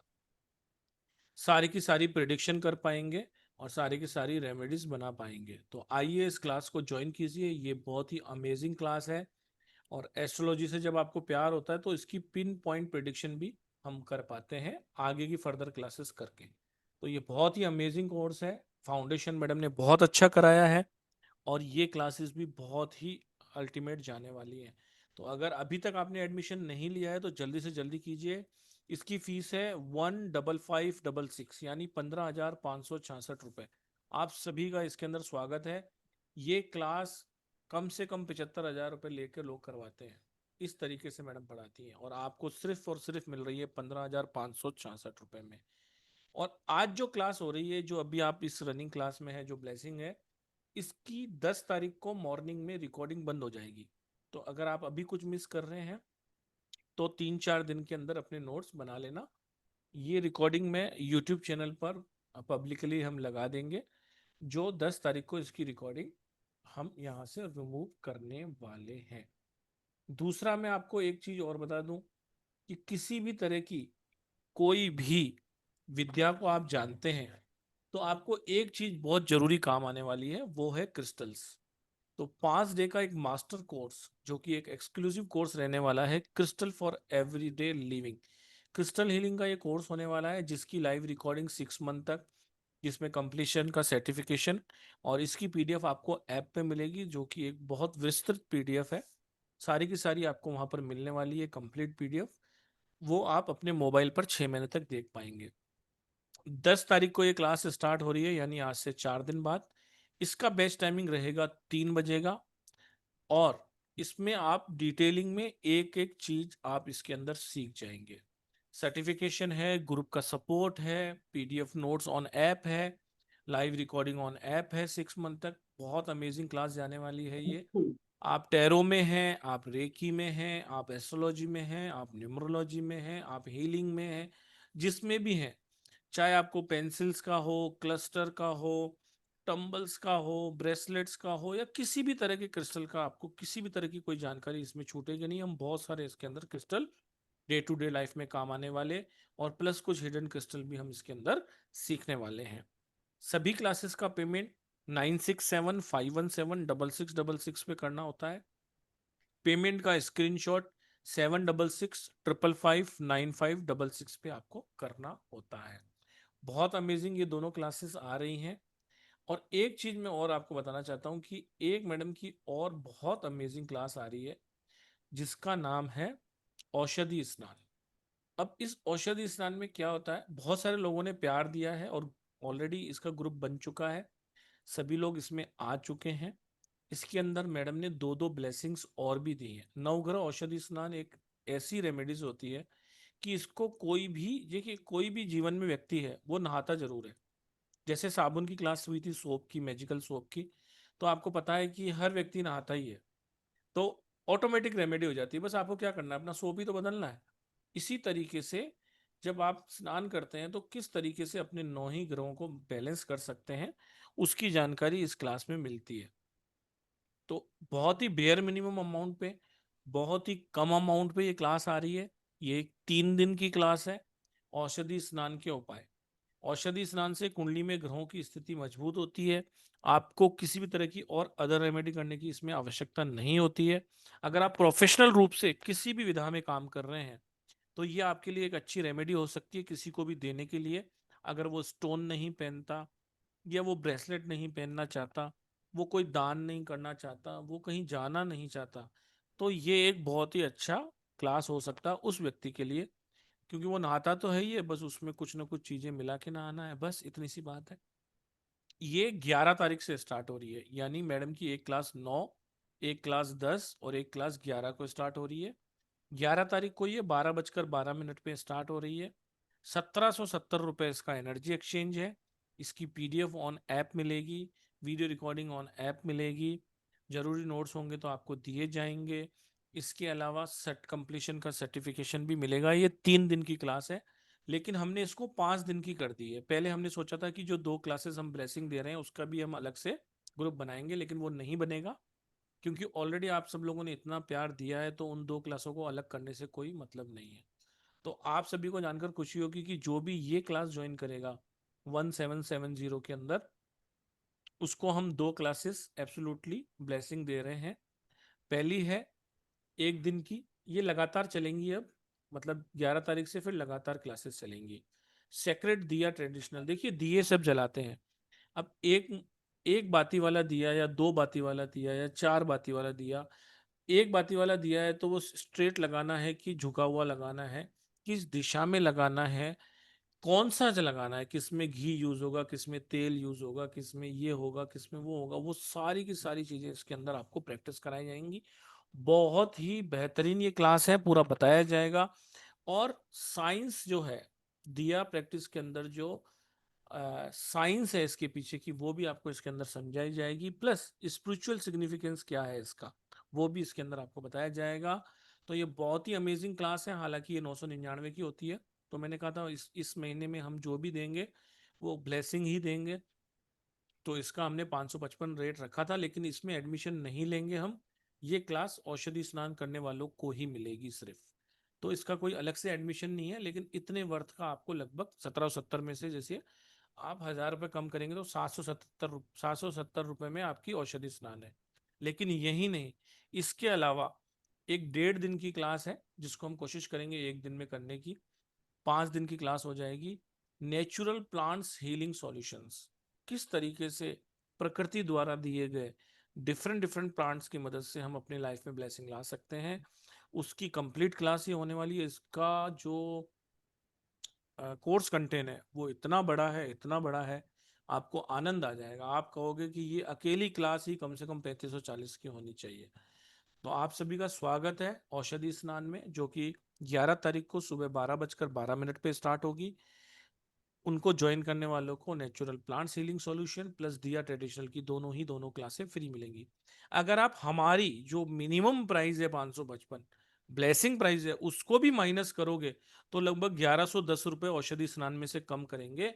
सारी की सारी प्रिडिक्शन कर पाएंगे और सारी की सारी रेमेडीज बना पाएंगे। तो आइए इस क्लास को ज्वाइन कीजिए, ये बहुत ही अमेजिंग क्लास है। और एस्ट्रोलॉजी से जब आपको प्यार होता है तो इसकी पिन पॉइंट प्रिडिक्शन भी हम कर पाते हैं आगे की फर्दर क्लासेस करके। तो ये बहुत ही अमेजिंग कोर्स है। फाउंडेशन मैडम ने बहुत अच्छा कराया है, और ये क्लासेस भी बहुत ही अल्टीमेट जाने वाली हैं। तो अगर अभी तक आपने एडमिशन नहीं लिया है तो जल्दी से जल्दी कीजिए। इसकी फीस है 15566, यानी 15,566 रुपये। आप सभी का इसके अंदर स्वागत है। ये क्लास कम से कम 75,000 रुपये लेकर लोग करवाते हैं। इस तरीके से मैडम पढ़ाती हैं, और आपको सिर्फ और सिर्फ मिल रही है 15,566 रुपये में। और आज जो क्लास हो रही है, जो अभी आप इस रनिंग क्लास में है, जो ब्लेसिंग है, इसकी 10 तारीख को मॉर्निंग में रिकॉर्डिंग बंद हो जाएगी। तो अगर आप अभी कुछ मिस कर रहे हैं तो 3-4 दिन के अंदर अपने नोट्स बना लेना। ये रिकॉर्डिंग में यूट्यूब चैनल पर पब्लिकली हम लगा देंगे, जो 10 तारीख को इसकी रिकॉर्डिंग हम यहाँ से रिमूव करने वाले हैं। दूसरा, मैं आपको एक चीज और बता दूं कि किसी भी तरह की कोई भी विद्या को आप जानते हैं, तो आपको एक चीज बहुत जरूरी काम आने वाली है, वो है क्रिस्टल्स। तो 5 डे का एक मास्टर कोर्स, जो कि एक एक्सक्लूसिव कोर्स रहने वाला है, crystal for everyday living. Crystal healing का ये कोर्स होने वाला है, जिसकी लाइव रिकॉर्डिंग 6 मंथ तक, जिसमें कंप्लीशन का सर्टिफिकेशन, और इसकी पीडीएफ आपको ऐप पे मिलेगी, जो कि एक बहुत विस्तृत पीडीएफ है। सारी की सारी आपको वहां पर मिलने वाली है कंप्लीट पीडीएफ। वो आप अपने मोबाइल पर 6 महीने तक देख पाएंगे। 10 तारीख को ये क्लास स्टार्ट हो रही है, यानी आज से 4 दिन बाद। इसका बेस्ट टाइमिंग रहेगा 3 बजे का। और इसमें आप डिटेलिंग में एक एक चीज आप इसके अंदर सीख जाएंगे। सर्टिफिकेशन है, ग्रुप का सपोर्ट है, पीडीएफ नोट्स ऑन ऐप है, लाइव रिकॉर्डिंग ऑन ऐप है 6 मंथ तक। बहुत अमेजिंग क्लास जाने वाली है ये। आप टैरो में हैं, आप रेकी में हैं, आप एस्ट्रोलॉजी में हैं, आप न्यूमरोलॉजी में हैं, आप हीलिंग में हैं, जिसमें भी हैं, चाहे आपको पेंसिल्स का हो, क्लस्टर का हो, टम्बल्स का हो, ब्रेसलेट्स का हो, या किसी भी तरह के क्रिस्टल का, आपको किसी भी तरह की कोई जानकारी इसमें छूटेगी नहीं। हम बहुत सारे इसके अंदर crystal day to day life में काम आने वाले, और प्लस कुछ हिडन क्रिस्टल भी हम इसके अंदर सीखने वाले हैं। सभी क्लासेस का पेमेंट 9675176666 पे करना होता है। पेमेंट का स्क्रीनशॉट 7665559566 पे आपको करना होता है। बहुत अमेजिंग ये दोनों क्लासेस आ रही हैं। और एक चीज मैं और आपको बताना चाहता हूँ कि एक मैडम की और बहुत अमेजिंग क्लास आ रही है, जिसका नाम है औषधि स्नान। अब इस औषधि स्नान में क्या होता है, बहुत सारे लोगों ने प्यार दिया है और ऑलरेडी इसका ग्रुप बन चुका है, सभी लोग इसमें आ चुके हैं। इसके अंदर मैडम ने दो दो ब्लेसिंग्स और भी दी हैं। नवग्रह औषधि स्नान एक ऐसी रेमेडीज होती है कि इसको कोई भी, देखिए कोई भी जीवन में व्यक्ति है वो नहाता जरूर है। जैसे साबुन की क्लास हुई थी, सोप की, मैजिकल सोप की, तो आपको पता है कि हर व्यक्ति नहाता ही है। तो ऑटोमेटिक रेमेडी हो जाती है, बस आपको क्या करना है, अपना सोप ही तो बदलना है। इसी तरीके से जब आप स्नान करते हैं तो किस तरीके से अपने 9 ही ग्रहों को बैलेंस कर सकते हैं, उसकी जानकारी इस क्लास में मिलती है। तो बहुत ही बेयर मिनिमम अमाउंट पे, बहुत ही कम अमाउंट पे ये क्लास आ रही है। ये एक 3 दिन की क्लास है। औषधि स्नान के उपाय। औषधि स्नान से कुंडली में ग्रहों की स्थिति मजबूत होती है। आपको किसी भी तरह की और अदर रेमेडी करने की इसमें आवश्यकता नहीं होती है। अगर आप प्रोफेशनल रूप से किसी भी विधा में काम कर रहे हैं, तो ये आपके लिए एक अच्छी रेमेडी हो सकती है किसी को भी देने के लिए। अगर वो स्टोन नहीं पहनता, या वो ब्रेसलेट नहीं पहनना चाहता, वो कोई दान नहीं करना चाहता, वो कहीं जाना नहीं चाहता, तो ये एक बहुत ही अच्छा क्लास हो सकता है उस व्यक्ति के लिए। क्योंकि वो नहाता तो है ही है, बस उसमें कुछ ना कुछ चीजें मिला के नहाना है, बस इतनी सी बात है। ये 11 तारीख से स्टार्ट हो रही है, यानी मैडम की एक क्लास 9, एक क्लास 10 और एक क्लास 11 को स्टार्ट हो रही है। 11 तारीख को ये 12:12 पे स्टार्ट हो रही है। 1770 रुपये इसका एनर्जी एक्सचेंज है। इसकी पीडीएफ ऑन ऐप मिलेगी, वीडियो रिकॉर्डिंग ऑन ऐप मिलेगी, जरूरी नोट्स होंगे तो आपको दिए जाएंगे। इसके अलावा सेट कंप्लीशन का सर्टिफिकेशन भी मिलेगा। ये 3 दिन की क्लास है, लेकिन हमने इसको 5 दिन की कर दी है। पहले हमने सोचा था कि जो 2 क्लासेस हम ब्लेसिंग दे रहे हैं उसका भी हम अलग से ग्रुप बनाएंगे, लेकिन वो नहीं बनेगा, क्योंकि ऑलरेडी आप सब लोगों ने इतना प्यार दिया है, तो उन 2 क्लासों को अलग करने से कोई मतलब नहीं है। तो आप सभी को जानकर खुशी होगी कि जो भी ये क्लास ज्वाइन करेगा 1770 के अंदर, उसको हम 2 क्लासेस एब्सोल्युटली ब्लेसिंग दे रहे हैं। पहली है 1 दिन की, ये लगातार चलेंगी अब, मतलब 11 तारीख से फिर लगातार क्लासेस चलेंगी। सेक्रेट दिया ट्रेडिशनल, देखिए दिए सब जलाते हैं। अब एक एक बाती वाला दिया, या 2 बाती वाला दिया, या 4 बाती वाला दिया, एक बाती वाला दिया है तो वो स्ट्रेट लगाना है कि झुका हुआ लगाना है, किस दिशा में लगाना है, कौन सा लगाना है, किस में घी यूज होगा, किस में तेल यूज होगा, किस में ये होगा, किस में वो होगा, वो सारी की सारी चीजें इसके अंदर आपको प्रैक्टिस कराई जाएंगी। बहुत ही बेहतरीन ये क्लास है, पूरा बताया जाएगा। और साइंस जो है, दिया प्रैक्टिस के अंदर जो साइंस है इसके पीछे की, वो भी आपको इसके अंदर समझाई जाएगी। प्लस स्पिरिचुअल सिग्निफिकेंस क्या है इसका, वो भी इसके अंदर आपको बताया जाएगा। तो ये बहुत ही अमेजिंग क्लास है। हालांकि ये 999 की होती है, तो मैंने कहा था इस महीने में हम जो भी देंगे वो ब्लेसिंग ही देंगे। तो इसका हमने 555 रेट रखा था, लेकिन इसमें एडमिशन नहीं लेंगे हम। ये क्लास औषधि स्नान करने वालों को ही मिलेगी सिर्फ। तो इसका कोई अलग से एडमिशन नहीं है, लेकिन इतने वर्थ का आपको लगभग 1770 में से, जैसे आप 1000 रुपये कम करेंगे तो 770 रुपये में आपकी औषधि स्नान है। लेकिन यही नहीं, इसके अलावा एक 1.5 दिन की क्लास है जिसको हम कोशिश करेंगे 1 दिन में करने की। 5 दिन की क्लास हो जाएगी नेचुरल प्लांट्स हीलिंग सॉल्यूशंस। किस तरीके से प्रकृति द्वारा दिए गए डिफरेंट डिफरेंट प्लांट्स की मदद से हम अपनी लाइफ में ब्लेसिंग ला सकते हैं, उसकी कंप्लीट क्लास ये होने वाली है। इसका जो कोर्स कंटेंट है वो इतना बड़ा है, इतना बड़ा है, आपको आनंद आ जाएगा। आप कहोगे कि ये अकेली क्लास ही कम से कम 3540 की होनी चाहिए। तो आप सभी का स्वागत है औषधि स्नान में, जो कि 11 तारीख को सुबह 12:12 पे स्टार्ट होगी। उनको ज्वाइन करने वालों को natural plant healing solution plus दिया ट्रेडिशनल की दोनों क्लासें फ्री मिलेंगी। अगर आप हमारी जो मिनिमम प्राइस है 555 ब्लेसिंग प्राइस है उसको भी माइनस करोगे तो लगभग 1110 रुपये औषधि स्नान में से कम करेंगे,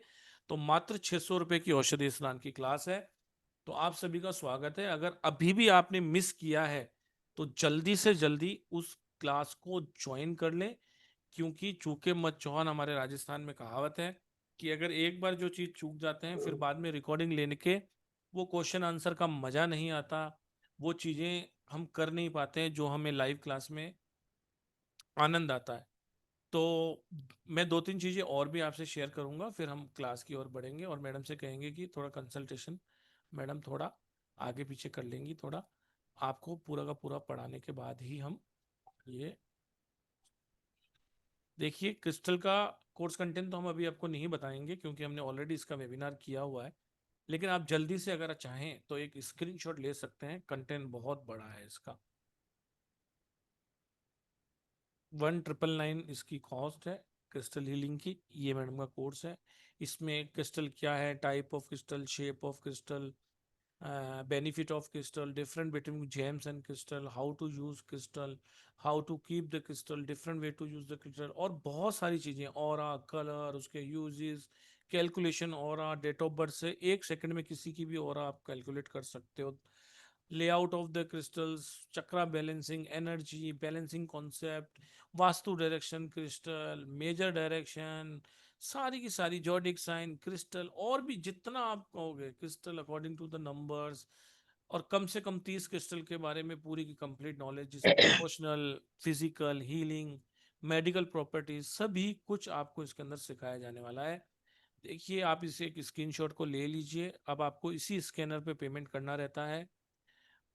तो मात्र 600 रुपये की औषधि स्नान की क्लास है। तो आप सभी का स्वागत है। अगर अभी भी आपने मिस किया है तो जल्दी से जल्दी उस क्लास को ज्वाइन कर लें, क्योंकि चूके मत चौहान हमारे राजस्थान में कहावत है कि अगर एक बार जो चीज चूक जाते हैं फिर बाद में रिकॉर्डिंग लेने के वो क्वेश्चन आंसर का मजा नहीं आता, वो चीजें हम कर नहीं पाते हैं जो हमें लाइव क्लास में आनंद आता है। तो मैं 2-3 चीजें और भी आपसे शेयर करूंगा, फिर हम क्लास की ओर बढ़ेंगे और मैडम से कहेंगे कि थोड़ा कंसल्टेशन मैडम थोड़ा आगे पीछे कर लेंगी, थोड़ा आपको पूरा का पूरा पढ़ाने के बाद ही हम ये देखिए। क्रिस्टल का कोर्स कंटेंट तो हम अभी आपको नहीं बताएंगे क्योंकि हमने ऑलरेडी इसका वेबिनार किया हुआ है, लेकिन आप जल्दी से अगर चाहें तो एक स्क्रीनशॉट ले सकते हैं, कंटेंट बहुत बड़ा है इसका। 1999 इसकी कॉस्ट है क्रिस्टल हीलिंग की। ये मैडम का कोर्स है। इसमें क्रिस्टल क्या है, type of crystal, shape of crystal, benefit of crystal, different between gems and crystal, how to use crystal, how to keep the crystal, different way to use the crystal, और बहुत सारी चीजें, aura, colour, उसके uses, calculation, aura, date of birth से 1 second में किसी की भी ऑरा आप कैलकुलेट कर सकते हो। Layout of the crystals, chakra balancing, energy balancing concept, vastu direction crystal, major direction, सारी की सारी जॉडिक साइन क्रिस्टल, और भी जितना आप कहोगे crystal according to the numbers, और कम से कम 30 क्रिस्टल के बारे में पूरी की कंप्लीट नॉलेज, जिसमें emotional, physical, healing, medical properties सभी कुछ आपको इसके अंदर सिखाया जाने वाला है। देखिए, आप इसे एक स्क्रीनशॉट को ले लीजिए। अब आपको इसी स्कैनर पे पेमेंट करना रहता है,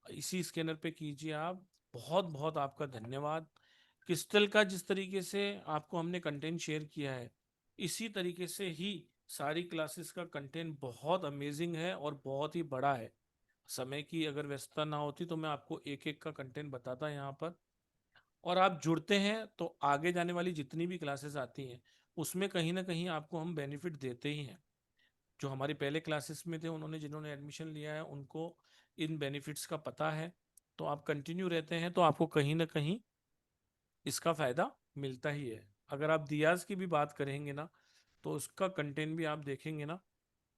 इसी स्कैनर पे कीजिए आप। बहुत बहुत आपका धन्यवाद। क्रिस्टल का जिस तरीके से आपको हमने कंटेंट शेयर किया है, इसी तरीके से ही सारी क्लासेस का कंटेंट बहुत अमेजिंग है और बहुत ही बड़ा है। समय की अगर व्यस्तता ना होती तो मैं आपको एक एक का कंटेंट बताता यहाँ पर। और आप जुड़ते हैं तो आगे जाने वाली जितनी भी क्लासेस आती हैं उसमें कहीं ना कहीं आपको हम बेनिफिट देते ही हैं। जो हमारी पहले क्लासेस में थे, उन्होंने जिन्होंने एडमिशन लिया है उनको इन बेनिफिट्स का पता है। तो आप कंटिन्यू रहते हैं तो आपको कहीं ना कहीं इसका फायदा मिलता ही है। अगर आप दियाज की भी बात करेंगे ना तो उसका कंटेंट भी आप देखेंगे ना,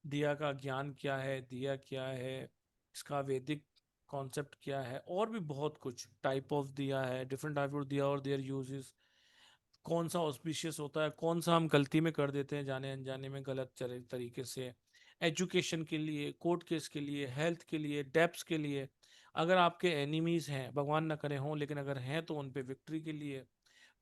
दिया का ज्ञान क्या है, दिया क्या है, इसका वैदिक कॉन्सेप्ट क्या है, और भी बहुत कुछ, टाइप ऑफ दिया है, डिफरेंट टाइप ऑफ दिया और देयर यूजेस, कौन सा ऑस्पिशियस होता है, कौन सा हम गलती में कर देते हैं जाने अनजाने में गलत तरीके से, एजुकेशन के लिए, कोर्ट केस के लिए, हेल्थ के लिए, डेप्स के लिए, अगर आपके एनिमीज हैं, भगवान ना करे हों, लेकिन अगर हैं तो उन पे विक्ट्री के लिए,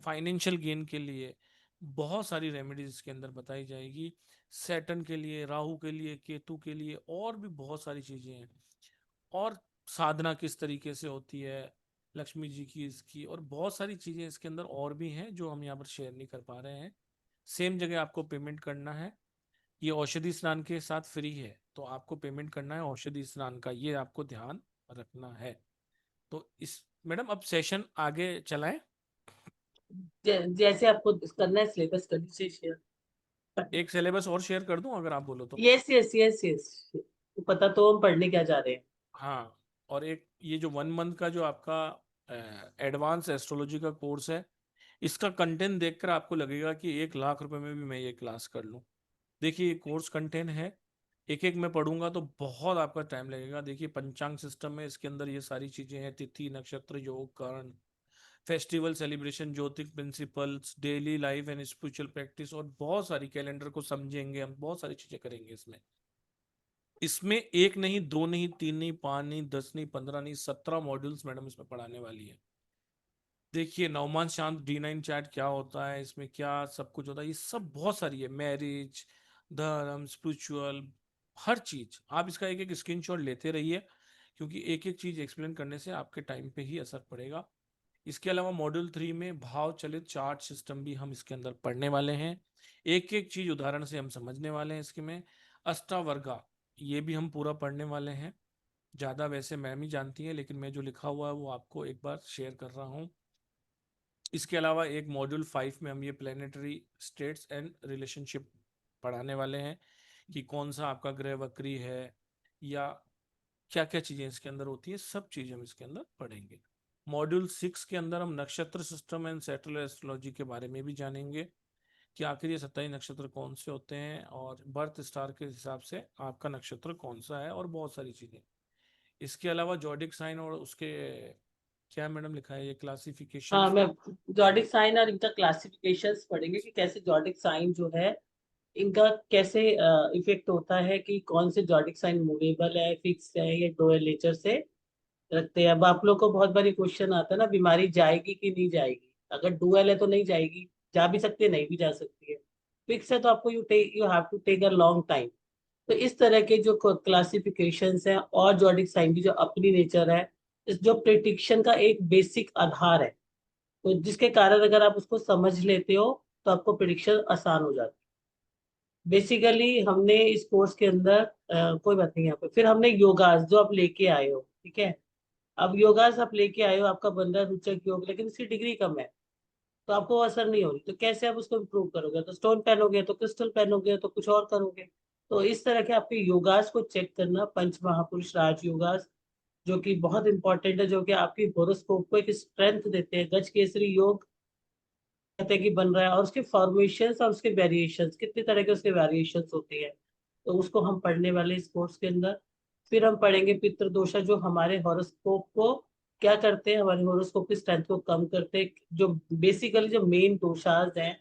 फाइनेंशियल गेन के लिए, बहुत सारी रेमेडीज इसके अंदर बताई जाएगी। सैटर्न के लिए, राहु के लिए, केतु के लिए, और भी बहुत सारी चीजें हैं। और साधना किस तरीके से होती है लक्ष्मी जी की, इसकी, और बहुत सारी चीजें इसके अंदर और भी हैं जो हम यहाँ पर शेयर नहीं कर पा रहे हैं। सेम जगह आपको पेमेंट करना है। ये औषधि स्नान के साथ फ्री है, तो आपको पेमेंट करना है औषधि स्नान का, ये आपको ध्यान रखना है। तो इस मैडम अब सेशन आगे चलाएं। जैसे आपको करना है सिलेबस कर दीजिए शेयर। एक सिलेबस और शेयर कर दूं अगर आप बोलो तो। यस यस यस यस, पता तो हम पढ़ने क्या जा रहे हैं। हाँ, और एक ये जो 1 मंथ का जो आपका एडवांस एस्ट्रोलॉजी का कोर्स है, इसका कंटेंट देखकर आपको लगेगा कि 1 लाख रुपए में भी मैं ये क्लास कर लूँ। देखिए, ये कोर्स कंटेंट है, एक एक मैं पढ़ूंगा तो बहुत आपका टाइम लगेगा। देखिए, पंचांग सिस्टम में इसके अंदर ये सारी चीजें हैं, तिथि, नक्षत्र, योग, करण, फेस्टिवल सेलिब्रेशन, ज्योतिक principles, daily life and spiritual practice, और बहुत सारी कैलेंडर को समझेंगे हम, बहुत सारी चीजें करेंगे इसमें। इसमें एक नहीं, दो नहीं, तीन नहीं, पांच नहीं, 10 नहीं, 15 नहीं, 17 मॉड्यूल्स मैडम इसमें पढ़ाने वाली है। देखिए नवमान शांत D9 चैट क्या होता है, इसमें क्या सब कुछ होता है, ये सब बहुत सारी है, मैरिज, धर्म, स्पिरिचुअल, हर चीज। आप इसका एक एक स्क्रीनशॉट लेते रहिए, क्योंकि एक एक चीज एक्सप्लेन करने से आपके टाइम पे ही असर पड़ेगा। इसके अलावा मॉड्यूल 3 में भाव चलित चार्ट सिस्टम भी हम इसके अंदर पढ़ने वाले हैं, एक एक चीज उदाहरण से हम समझने वाले हैं इसके में। अष्टावर्गा, ये भी हम पूरा पढ़ने वाले हैं। ज्यादा वैसे मैम ही जानती है, लेकिन मैं जो लिखा हुआ है वो आपको एक बार शेयर कर रहा हूँ। इसके अलावा एक मॉड्यूल 5 में हम ये प्लेनेटरी स्टेट्स एंड रिलेशनशिप पढ़ाने वाले हैं, कि कौन सा आपका ग्रह वक्री है, या क्या क्या चीजें इसके अंदर होती है, सब चीजें हम इसके अंदर पढ़ेंगे। मॉड्यूल 6 के अंदर हम नक्षत्र सिस्टम एंड सैटेलाइट एस्ट्रोलॉजी के बारे में भी जानेंगे, कि आखिर ये 27 नक्षत्र कौन से होते हैं, और बर्थ स्टार के हिसाब से आपका नक्षत्र कौन सा है, और बहुत सारी चीजें। इसके अलावा जॉडिक साइन और उसके क्या मैडम लिखा है, ये क्लासिफिकेशन। हाँ, मैं जॉडिक साइन और इनका क्लासिफिकेशंस पढ़ेंगे कि कैसे जॉडिक साइन जो है इनका कैसे इफेक्ट होता है, कि कौन से जॉडिक साइन मूवेबल है, फिक्स है, या डुअल नेचर से रखते हैं। अब आप लोग को बहुत बारी क्वेश्चन आता है ना, बीमारी जाएगी कि नहीं जाएगी। अगर डुअल है तो नहीं जाएगी, जा भी सकती है, नहीं भी जा सकती है। फिक्स है तो आपको you have to take a long time. तो इस तरह के जो क्लासिफिकेशंस हैं और जॉडिक साइन की जो अपनी नेचर है, इस जो प्रिडिक्शन का एक बेसिक आधार है, तो जिसके कारण अगर आप उसको समझ लेते हो तो आपको प्रिडिक्शन आसान हो जाती है। बेसिकली हमने इस कोर्स के अंदर कोई बात नहीं, यहाँ पे फिर हमने योगास जो आप लेके आए हो, ठीक है। अब योगास आप लेके आए हो, आपका बन रहा है रुचक योग, लेकिन उसकी डिग्री कम है, तो आपको असर नहीं हो रही, तो कैसे आप उसको इम्प्रूव करोगे? तो स्टोन पहनोगे, तो क्रिस्टल पहनोगे, तो कुछ और करोगे। तो इस तरह के आपके योगास को चेक करना, पंच महापुरुष राज योगास, जो कि बहुत इंपॉर्टेंट है, जो कि आपकी होरोस्कोप को एक स्ट्रेंथ देते हैं। गज केसरी योग कहते हैं कि बन रहा है, और उसके फॉर्मेशंस और उसके वेरिएशंस, कितने तरह के उसके वेरिएशंस होते हैं, तो उसको हम पढ़ने वाले इस कोर्स के अंदर। फिर हम पढ़ेंगे पितृ दोषा, जो हमारे हॉरोस्कोप को क्या करते हैं, हमारे हॉरोस्कोप की स्ट्रेंथ को कम करते हैं। जो बेसिकली जो मेन दोषाज हैं,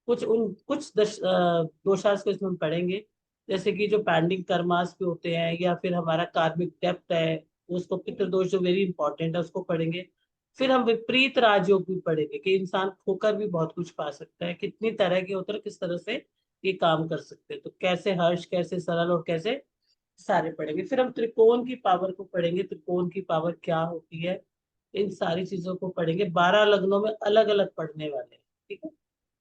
कुछ दोषाज को इसमें हम पढ़ेंगे, जैसे कि जो पेंडिंग कर्मास पे होते हैं, या फिर हमारा कार्मिक डेप्थ है, उसको पितृदोष जो वेरी इंपॉर्टेंट है उसको पढ़ेंगे। फिर हम विपरीत राजयोग भी पढ़ेंगे, कि इंसान खोकर भी बहुत कुछ पा सकता है, कितनी तरह के होते हैं, किस तरह से ये काम कर सकते हैं, तो कैसे हर्ष, कैसे सरल, और कैसे सारे पढ़ेंगे। फिर हम त्रिकोण की पावर को पढ़ेंगे, त्रिकोण की पावर क्या होती है, इन सारी चीजों को पढ़ेंगे। 12 लग्नों में अलग अलग पढ़ने वाले हैं, ठीक है,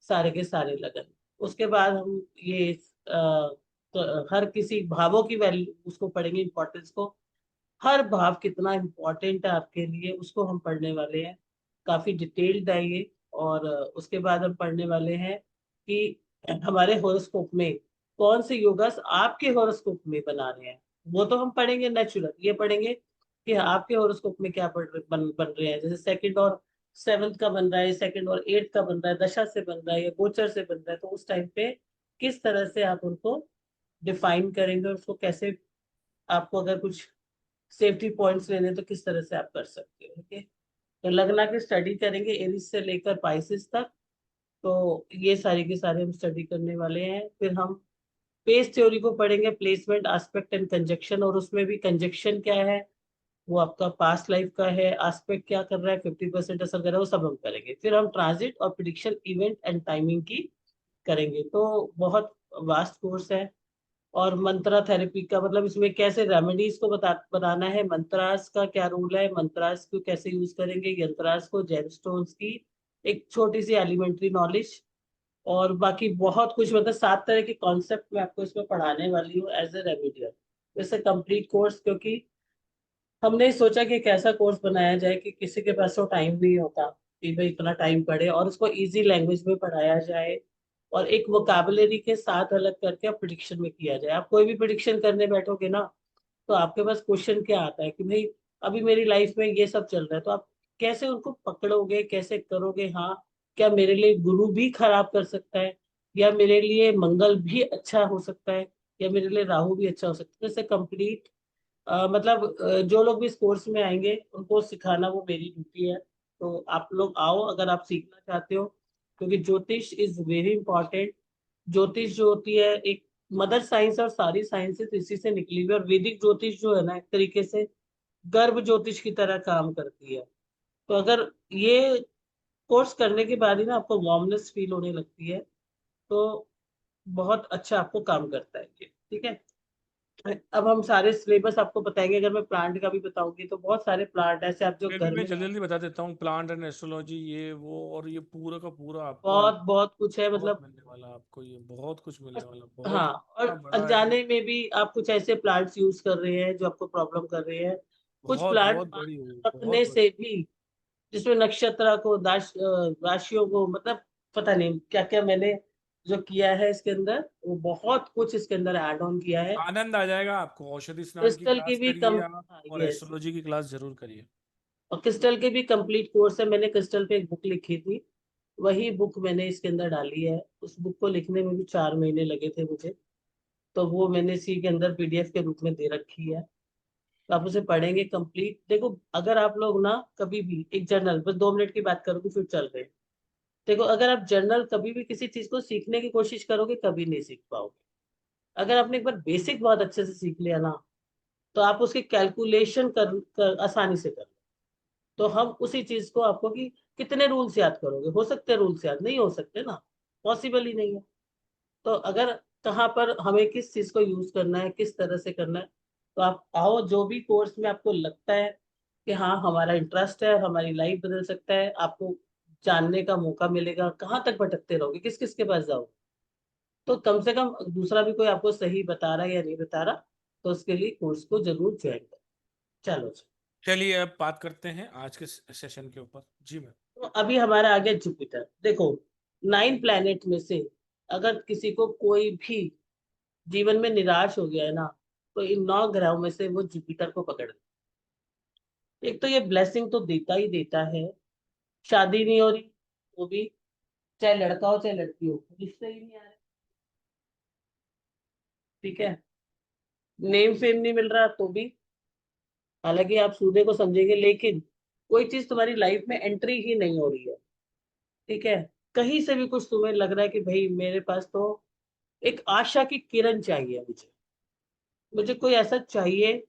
सारे के सारे लगन। उसके बाद हम ये तो हर किसी भावों की वैल्यू उसको पढ़ेंगे, इंपॉर्टेंस को, हर भाव कितना इंपॉर्टेंट है आपके लिए उसको हम पढ़ने वाले हैं। काफी डिटेल्ड है ये। और उसके बाद हम पढ़ने वाले हैं कि हमारे हॉरोस्कोप में कौन से योगास आपके हॉरोस्कोप में बना रहे हैं, वो तो हम पढ़ेंगे नेचुरल। ये पढ़ेंगे कि आपके हॉरोस्कोप में क्या बन रहे हैं, जैसे सेकंड और सेवंथ का बन रहा है, सेकंड और एट्थ का बन रहा है, दशा से बन रहा है या गोचर से बन रहा है, तो उस टाइम पे किस तरह से आप उनको डिफाइन करेंगे, और उसको कैसे, आपको अगर कुछ सेफ्टी पॉइंट्स लेने तो किस तरह से आप कर सकते हो, ओके। तो लग्ना की स्टडी करेंगे एरीज से लेकर पाइसेस तक। तो ये सारी के सारे हम स्टडी करने वाले हैं। फिर हम पेस थ्योरी को पढ़ेंगे, प्लेसमेंट, एस्पेक्ट एंड कंजक्शन, और उसमें भी कंजक्शन क्या है, वो आपका पास्ट लाइफ का है, एस्पेक्ट क्या कर रहा है, 50% असर कर रहा है, वो सब हम करेंगे। फिर हम ट्रांजिट और प्रिडिक्शन, इवेंट एंड टाइमिंग की करेंगे। तो बहुत वास्ट कोर्स है। और मंत्रा थेरेपी का मतलब इसमें कैसे रेमेडीज को बनाना है, मंत्रास का क्या रोल है, मंत्रास को कैसे यूज करेंगे, यंत्रास को, जेमस्टोन्स की एक छोटी सी एलिमेंट्री नॉलेज, और बाकी बहुत कुछ, मतलब 7 तरह के कॉन्सेप्ट मैं आपको इसमें पढ़ाने वाली हूँ एज ए रेमेडियल। वैसे कंप्लीट कोर्स, क्योंकि हमने सोचा कि एक ऐसा कोर्स बनाया जाए कि किसी के पास तो टाइम नहीं होता कि भाई इतना टाइम पढ़े, और उसको इजी लैंग्वेज में पढ़ाया जाए, और एक वोकैबुलरी के साथ अलग करके आप प्रिडिक्शन में किया जाए। आप कोई भी प्रिडिक्शन करने बैठोगे ना, तो आपके पास क्वेश्चन क्या आता है कि भाई अभी मेरी लाइफ में ये सब चल रहा है, तो आप कैसे उनको पकड़ोगे, कैसे करोगे। हाँ, क्या मेरे लिए गुरु भी खराब कर सकता है, या मेरे लिए मंगल भी अच्छा हो सकता है, या मेरे लिए राहु भी अच्छा हो सकता है। जैसे कंप्लीट मतलब जो लोग भी इस कोर्स में आएंगे उनको सिखाना वो मेरी ड्यूटी है। तो आप लोग आओ अगर आप सीखना चाहते हो, क्योंकि ज्योतिष इज वेरी इंपॉर्टेंट। ज्योतिष जो होती है एक मदर साइंस, और सारी साइंसेस इसी से निकली हुई है। और वैदिक ज्योतिष जो है ना, एक तरीके से गर्भ ज्योतिष की तरह काम करती है। तो अगर ये कोर्स करने के बाद ही ना आपको वार्मनेस फील होने लगती है, तो बहुत अच्छा आपको काम करता है ये, ठीक है। अब हम सारे सिलेबस आपको बताएंगे। अगर मैं प्लांट का भी बताऊंगी तो बहुत सारे प्लांट ऐसे आप जो फिर भी घर मैं में जल्दी जल्दी बता देता हूँ, प्लांट एंड एस्ट्रोलॉजी ये वो, और ये पूरा का पूरा आपको बहुत बहुत कुछ है बहुत मतलब। मिलने वाला, आपको ये बहुत कुछ मिलने और- वाला, बहुत हाँ, और इतना बड़ा है ये। अनजाने में भी आप कुछ ऐसे प्लांट्स यूज कर रहे हैं जो आपको प्रॉब्लम कर रहे हैं। कुछ बहुत प्लांट बहुत बड़ी हुई, बहुत रखने बड़ी। से भी, जिसमें नक्षत्र को राशियों को मतलब पता नहीं क्या क्या मैंने जो किया है इसके अंदर, वो बहुत कुछ इसके अंदर ऐड ऑन किया है। आनंद आ जाएगा आपको। औषधि स्नान की क्रिस्टल की क्लास भी करिए कम, आप, हाँ और यस, एस्ट्रोलॉजी की क्लास जरूर करिए। और क्रिस्टल के भी कंप्लीट कोर्स है। मैंने क्रिस्टल पे एक बुक लिखी थी, वही बुक मैंने इसके अंदर डाली है। उस बुक को लिखने में भी 4 महीने लगे थे मुझे, तो वो मैंने इसी के अंदर पीडीएफ के रूप में दे रखी है। तो आप उसे पढ़ेंगे कंप्लीट। देखो, अगर आप लोग ना कभी भी एक जर्नल, बस 2 मिनट की बात करोगे फिर चल रहे हैं। देखो, अगर आप जर्नल कभी भी किसी चीज को सीखने की कोशिश करोगे, कभी नहीं सीख पाओगे। अगर आपने एक बार बेसिक बहुत अच्छे से सीख लिया ना, तो आप उसकी कैलकुलेशन कर आसानी से कर। तो हम उसी चीज को आपको कि कितने रूल्स याद करोगे, हो सकते हैं रूल्स याद नहीं हो सकते ना, पॉसिबल ही नहीं है। तो अगर कहाँ पर हमें किस चीज को यूज करना है, किस तरह से करना है, तो आप आओ। जो भी कोर्स में आपको लगता है कि हाँ हमारा इंटरेस्ट है और हमारी लाइफ बदल सकता है, आपको जानने का मौका मिलेगा। कहाँ तक भटकते रहोगे, किस किस के पास जाओगे। तो कम से कम दूसरा भी कोई आपको सही बता रहा है या नहीं बता रहा, तो उसके लिए कोर्स को जरूर ज्वाइन करो। चलो जी। चलिए अब बात करते हैं आज के सेशन के ऊपर। जी मैम। तो अभी हमारा आ गया जुपिटर। देखो, 9 प्लैनेट में से अगर किसी को कोई भी जीवन में निराश हो गया है ना, तो इन 9 ग्रहों में से वो जुपिटर को पकड़। एक तो ये ब्लेसिंग तो देता ही देता है। शादी नहीं हो रही, वो भी, चाहे लड़का हो चाहे लड़की हो, रिश्ते ही नहीं आ रहे, ठीक है। नेम फेम नहीं मिल रहा तो भी, हालांकि आप सूदे को समझेंगे, लेकिन कोई चीज तुम्हारी लाइफ में एंट्री ही नहीं हो रही है, ठीक है। कहीं से भी कुछ तुम्हें लग रहा है कि भाई मेरे पास तो एक आशा की किरण चाहिए मुझे, मुझे कोई ऐसा चाहिए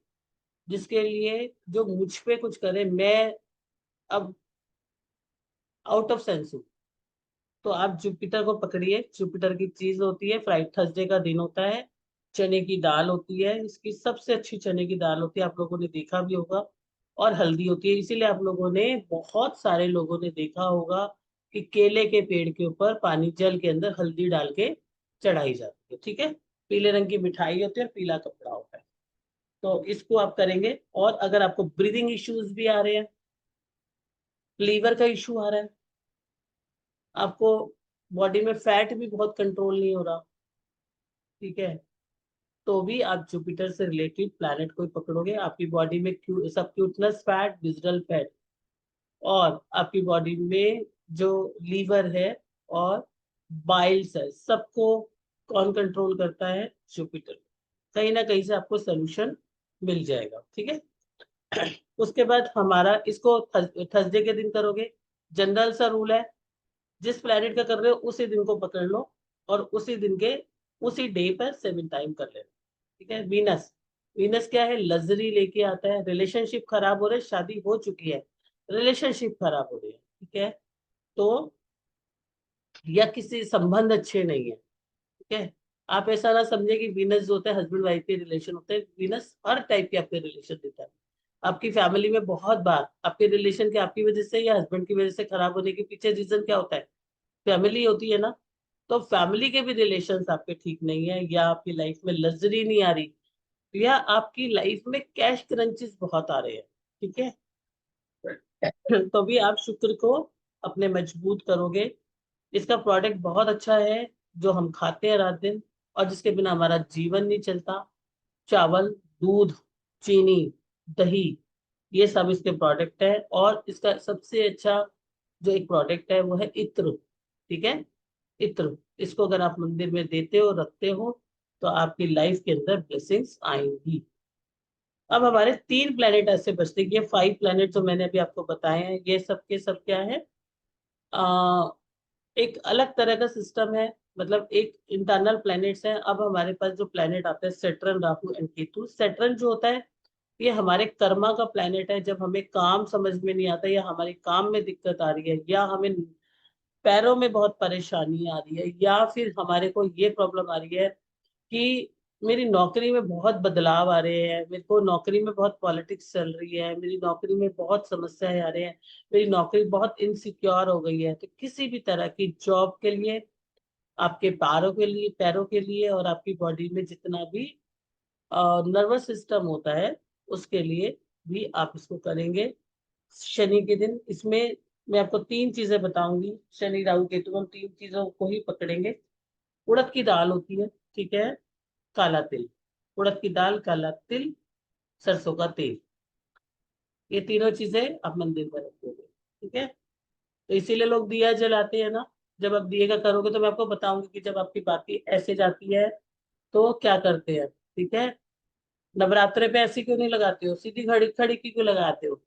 जिसके लिए जो मुझ पे कुछ करे। मैं अब आउट ऑफ सेंस हूँ, तो आप जुपिटर को पकड़िए। जुपिटर की चीज होती है, फ्राइड थर्सडे का दिन होता है, चने की दाल होती है, इसकी सबसे अच्छी चने की दाल होती है, आप लोगों ने देखा भी होगा। और हल्दी होती है, इसीलिए आप लोगों ने, बहुत सारे लोगों ने देखा होगा कि केले के पेड़ के ऊपर पानी जल के अंदर हल्दी डाल के चढ़ाई जाती है, ठीक है। पीले रंग की मिठाई होती है और पीला कपड़ा होता है। तो इसको आप करेंगे। और अगर आपको ब्रीदिंग इश्यूज भी आ रहे हैं, लीवर का इशू आ रहा है, आपको बॉडी में फैट भी बहुत कंट्रोल नहीं हो रहा, ठीक है, तो भी आप जुपिटर से रिलेटेड प्लैनेट को ही पकड़ोगे। आपकी बॉडी में सबक्यूटनस फैट, विजरल फैट, और आपकी बॉडी में जो लीवर है और बाइल्स है, सबको कौन कंट्रोल करता है? जुपिटर। कहीं ना कहीं से आपको सोल्यूशन मिल जाएगा, ठीक है। उसके बाद हमारा इसको थर्सडे के दिन करोगे। जनरल सा रूल है, जिस प्लेनेट का कर रहे हो उसी दिन को पकड़ लो, और उसी दिन के उसी डे पर 7 टाइम कर लेना, ठीक है। वीनस, वीनस क्या है? लग्जरी लेके आता है। रिलेशनशिप खराब हो रहे, शादी हो चुकी है, रिलेशनशिप खराब हो रही है, ठीक है, तो या किसी संबंध अच्छे नहीं है, ठीक है। आप ऐसा ना समझे कि वीनस जो होता है हस्बैंड वाइफ के रिलेशन होते हैं। वीनस हर टाइप के आपके रिलेशन देता है। आपकी फैमिली में बहुत बार आपके रिलेशन के आपकी वजह से या हस्बैंड की वजह से खराब होने के पीछे रीजन क्या होता है? फैमिली होती है ना। तो फैमिली के भी रिलेशंस आपके ठीक नहीं है, या आपकी लाइफ में लग्जरी नहीं आ रही, या आपकी लाइफ में कैश क्रंचेस बहुत आ रहे हैं, ठीक है। तो भी आप शुक्र को अपने मजबूत करोगे। इसका प्रोडक्ट बहुत अच्छा है, जो हम खाते हैं रात दिन, और जिसके बिना हमारा जीवन नहीं चलता। चावल, दूध, चीनी, दही, ये सब इसके प्रोडक्ट है। और इसका सबसे अच्छा जो एक प्रोडक्ट है वो है इत्र, ठीक है। इत्र, इसको अगर आप मंदिर में देते हो, रखते हो, तो आपकी लाइफ के अंदर ब्लेसिंग्स आएंगी। अब हमारे 3 प्लेनेट ऐसे बचते हैं। ये 5 प्लेनेट जो मैंने अभी आपको बताए हैं, ये सब के सब क्या है, आ, एक अलग तरह का सिस्टम है। मतलब एक इंटरनल प्लैनेट्स हैं। अब हमारे पास जो प्लैनेट आते हैं, Saturn, Rahu and Ketu. Saturn जो होता है, ये हमारे कर्मा का प्लैनेट है। जब हमें काम समझ में नहीं आता, या हमारे काम में दिक्कत आ रही है, या हमें पैरों में बहुत परेशानी आ रही है, या फिर हमारे को ये प्रॉब्लम आ रही है कि मेरी नौकरी में बहुत बदलाव आ रहे हैं, मेरे को नौकरी में बहुत पॉलिटिक्स चल रही है, मेरी नौकरी में बहुत समस्याएं आ रही हैं, मेरी नौकरी बहुत इनसिक्योर हो गई है, तो किसी भी तरह की जॉब के लिए, आपके पैरों के लिए और आपकी बॉडी में जितना भी नर्वस सिस्टम होता है, उसके लिए भी आप इसको करेंगे शनि के दिन। इसमें मैं आपको 3 चीजें बताऊंगी। शनि राहु केतु, हम 3 चीजों को ही पकड़ेंगे। उड़द की दाल होती है, ठीक है, काला तिल, उड़द की दाल, काला तिल, सरसों का तेल, ये तीनों चीजें आप मंदिर में रखोगे, ठीक है। तो इसीलिए लोग दिया जलाते हैं ना। जब आप दिए का करोगे तो मैं आपको बताऊंगी कि जब आपकी बाती ऐसे जाती है तो क्या करते हैं, ठीक है। नवरात्रे पे ऐसी क्यों नहीं लगाते हो, सीधी खड़ी खड़ी की क्यों लगाते हो?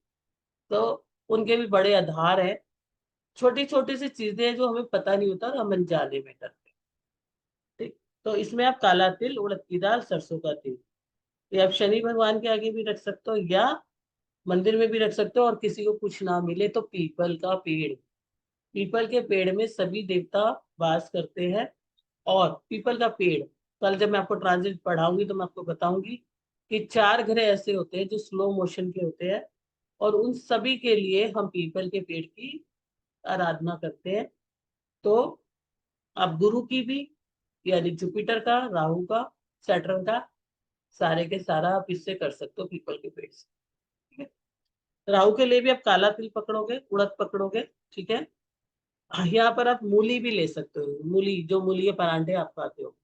तो उनके भी बड़े आधार है। छोटी छोटी सी चीजें हैं जो हमें पता नहीं होता और हम अनजाने में करते हैं, ठीक। तो इसमें आप काला तिल, उड़द की दाल, सरसों का तेल, ये आप शनि भगवान के आगे भी रख सकते हो, या मंदिर में भी रख सकते हो। और किसी को कुछ ना मिले तो पीपल का पेड़, पीपल के पेड़ में सभी देवता वास करते हैं। और पीपल का पेड़, कल जब मैं आपको ट्रांजिट पढ़ाऊंगी तो मैं आपको बताऊंगी कि 4 ग्रह ऐसे होते हैं जो स्लो मोशन के होते हैं, और उन सभी के लिए हम पीपल के पेड़ की आराधना करते हैं। तो आप गुरु की भी, यानी जुपिटर का, राहु का, सैटर्न का, सारे के सारा आप इससे कर सकते हो, पीपल के पेड़ से, ठीक है। राहु के लिए भी आप काला तिल पकड़ोगे, उड़द पकड़ोगे, ठीक है। यहाँ पर आप मूली भी ले सकते हो, मूली, जो मूली के परांठे आप खाते हो,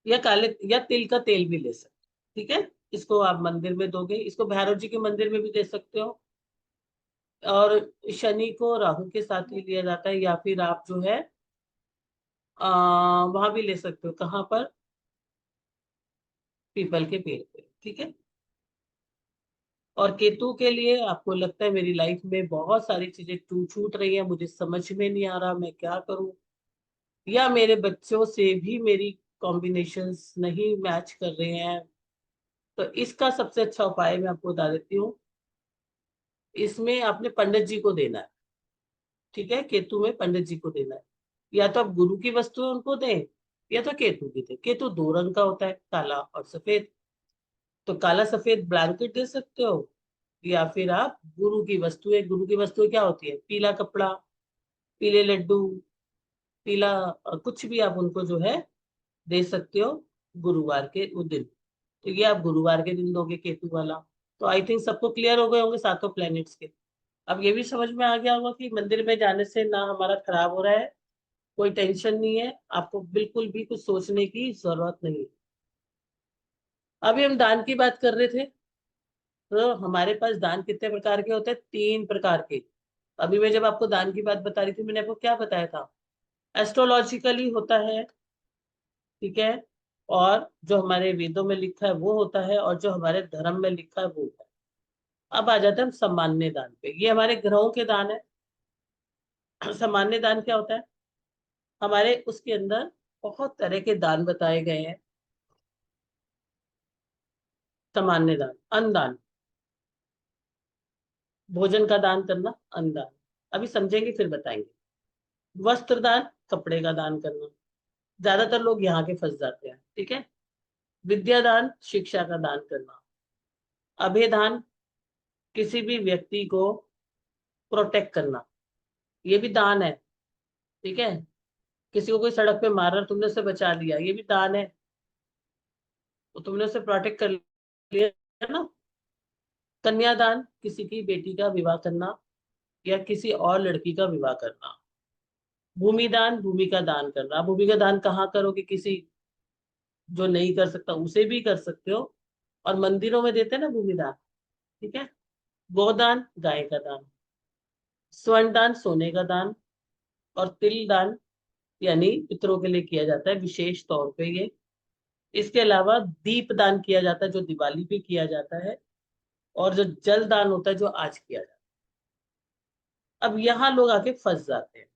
या काले या तिल का तेल भी ले सकते हो, ठीक है। इसको आप मंदिर में दोगे, इसको भैरव जी के मंदिर में भी दे सकते हो। और शनि को राहु के साथ ही लिया जाता है, या फिर आप जो है वहां भी ले सकते हो। कहाँ पर? पीपल के पेड़ पे, ठीक है। और केतु के लिए आपको लगता है मेरी लाइफ में बहुत सारी चीजें छूट रही है, मुझे समझ में नहीं आ रहा मैं क्या करूं, या मेरे बच्चों से भी मेरी कॉम्बिनेशंस नहीं मैच कर रहे हैं, तो इसका सबसे अच्छा उपाय मैं आपको बता देती हूँ। इसमें आपने पंडित जी को देना है, ठीक है। केतु में पंडित जी को देना है। या तो आप गुरु की वस्तु उनको दें, या तो केतु की दें। केतु 2 रंग का होता है, काला और सफेद। तो काला सफेद ब्लैंकेट दे सकते हो, या फिर आप गुरु की वस्तुएं, गुरु की वस्तुएं क्या होती है, पीला कपड़ा, पीले लड्डू, पीला कुछ भी आप उनको जो है दे सकते हो गुरुवार के वो दिन। तो ये आप गुरुवार के दिन दोगे केतु वाला। तो आई थिंक सबको क्लियर हो गए होंगे सातों प्लैनेट्स के। अब ये भी समझ में आ गया होगा कि मंदिर में जाने से ना हमारा खराब हो रहा है, कोई टेंशन नहीं है, आपको बिल्कुल भी कुछ सोचने की जरूरत नहीं है। अभी हम दान की बात कर रहे थे, तो हमारे पास दान कितने प्रकार के होते हैं? 3 प्रकार के। अभी मैं जब आपको दान की बात बता रही थी, मैंने आपको क्या बताया था? एस्ट्रोलॉजिकली होता है, ठीक है, और जो हमारे वेदों में लिखा है वो होता है, और जो हमारे धर्म में लिखा है वो होता है। अब आ जाते हैं हम सामान्य दान पे। ये हमारे ग्रहों के दान है। सामान्य दान क्या होता है? हमारे उसके अंदर बहुत तरह के दान बताए गए हैं। सामान्य दान, अन्नदान, भोजन का दान करना, अन्नदान, अभी समझेंगे फिर बताएंगे। वस्त्र दान, कपड़े का दान करना, ज्यादातर लोग यहाँ के फंस जाते हैं, ठीक है। विद्या दान, शिक्षा का दान करना। अभय दान, किसी भी व्यक्ति को प्रोटेक्ट करना, ये भी दान है, ठीक है। किसी को कोई सड़क पे मार रहा, तुमने उसे बचा लिया, ये भी दान है। तो तुमने उसे प्रोटेक्ट कर लिया ना। कन्यादान, किसी की बेटी का विवाह करना, या किसी और लड़की का विवाह करना। भूमि दान, भूमि का दान करना। भूमि का दान कहाँ करोगे? किसी जो नहीं कर सकता उसे भी कर सकते हो, और मंदिरों में देते हैं ना भूमि दान, ठीक है। गोदान, गाय का दान। स्वर्ण दान, सोने का दान। और तिल दान, यानी पितरों के लिए किया जाता है विशेष तौर पे ये। इसके अलावा दीप दान किया जाता है, जो दिवाली पे किया जाता है, और जो जल दान होता है, जो आज किया जाता है। अब यहाँ लोग आके फंस जाते हैं,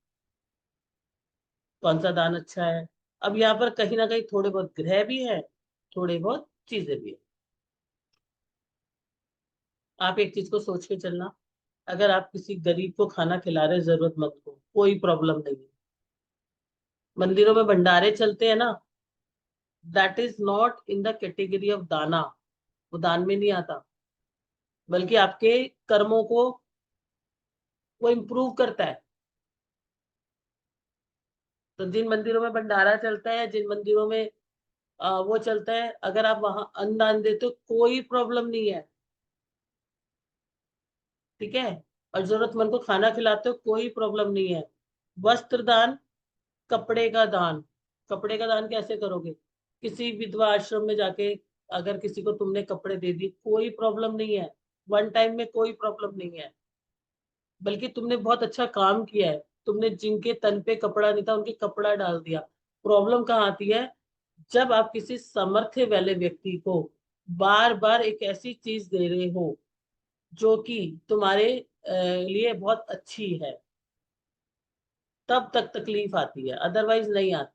कौन सा दान अच्छा है। अब यहाँ पर कहीं ना कहीं थोड़े बहुत ग्रह भी है, थोड़े बहुत चीजें भी है। आप एक चीज को सोच के चलना, अगर आप किसी गरीब को खाना खिला रहे, जरूरतमंद को, कोई प्रॉब्लम नहीं है। मंदिरों में भंडारे चलते हैं ना, that is not in the category of दाना, वो दान में नहीं आता, बल्कि आपके कर्मों को वो इम्प्रूव करता है। तो जिन मंदिरों में भंडारा चलता है, जिन मंदिरों में वो चलता है, अगर आप वहां अन्न दान देते हो, कोई प्रॉब्लम नहीं है, ठीक है। और जरूरतमंद को खाना खिलाते हो, कोई प्रॉब्लम नहीं है। वस्त्र दान, कपड़े का दान, कपड़े का दान कैसे करोगे? किसी विधवा आश्रम में जाके अगर किसी को तुमने कपड़े दे दिए, कोई प्रॉब्लम नहीं है, वन टाइम में कोई प्रॉब्लम नहीं है, बल्कि तुमने बहुत अच्छा काम किया है। तुमने जिनके तन पे कपड़ा नहीं था, उनके कपड़ा डाल दिया। प्रॉब्लम कहाँ आती है? जब आप किसी सामर्थ्य वाले व्यक्ति को बार बार एक ऐसी चीज दे रहे हो जो कि तुम्हारे लिए बहुत अच्छी है, तब तक तकलीफ आती है, अदरवाइज नहीं आती।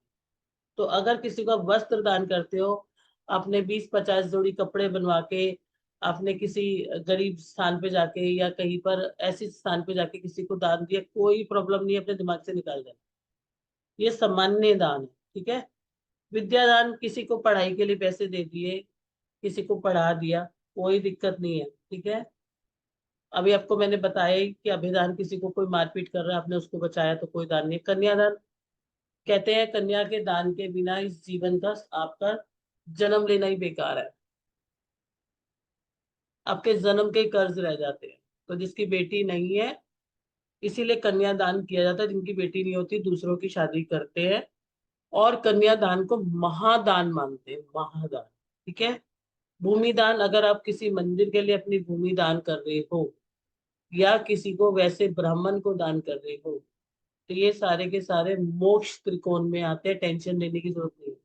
तो अगर किसी को आप वस्त्र दान करते हो, आपने 20-50 जोड़ी कपड़े बनवा के आपने किसी गरीब स्थान पे जाके या कहीं पर ऐसे स्थान पे जाके किसी को दान दिया, कोई प्रॉब्लम नहीं है, अपने दिमाग से निकाल देना, ये सामान्य दान है, ठीक है। विद्या दान, किसी को पढ़ाई के लिए पैसे दे दिए, किसी को पढ़ा दिया, कोई दिक्कत नहीं है, ठीक है। अभी आपको मैंने बताया ही कि अभिदान, किसी को कोई मारपीट कर रहा है, आपने उसको बचाया, तो कोई दान नहीं है। कन्यादान, कहते हैं कन्या के दान के बिना इस जीवन का आपका जन्म लेना ही बेकार है, आपके जन्म के कर्ज रह जाते हैं। तो जिसकी बेटी नहीं है, इसीलिए कन्यादान किया जाता है। जिनकी बेटी नहीं होती, दूसरों की शादी करते हैं, और कन्यादान को महादान मानते हैं, महादान, ठीक है। भूमि दान, अगर आप किसी मंदिर के लिए अपनी भूमि दान कर रहे हो, या किसी को वैसे ब्राह्मण को दान कर रहे हो, तो ये सारे के सारे मोक्ष त्रिकोण में आते हैं, टेंशन लेने की जरूरत नहीं है,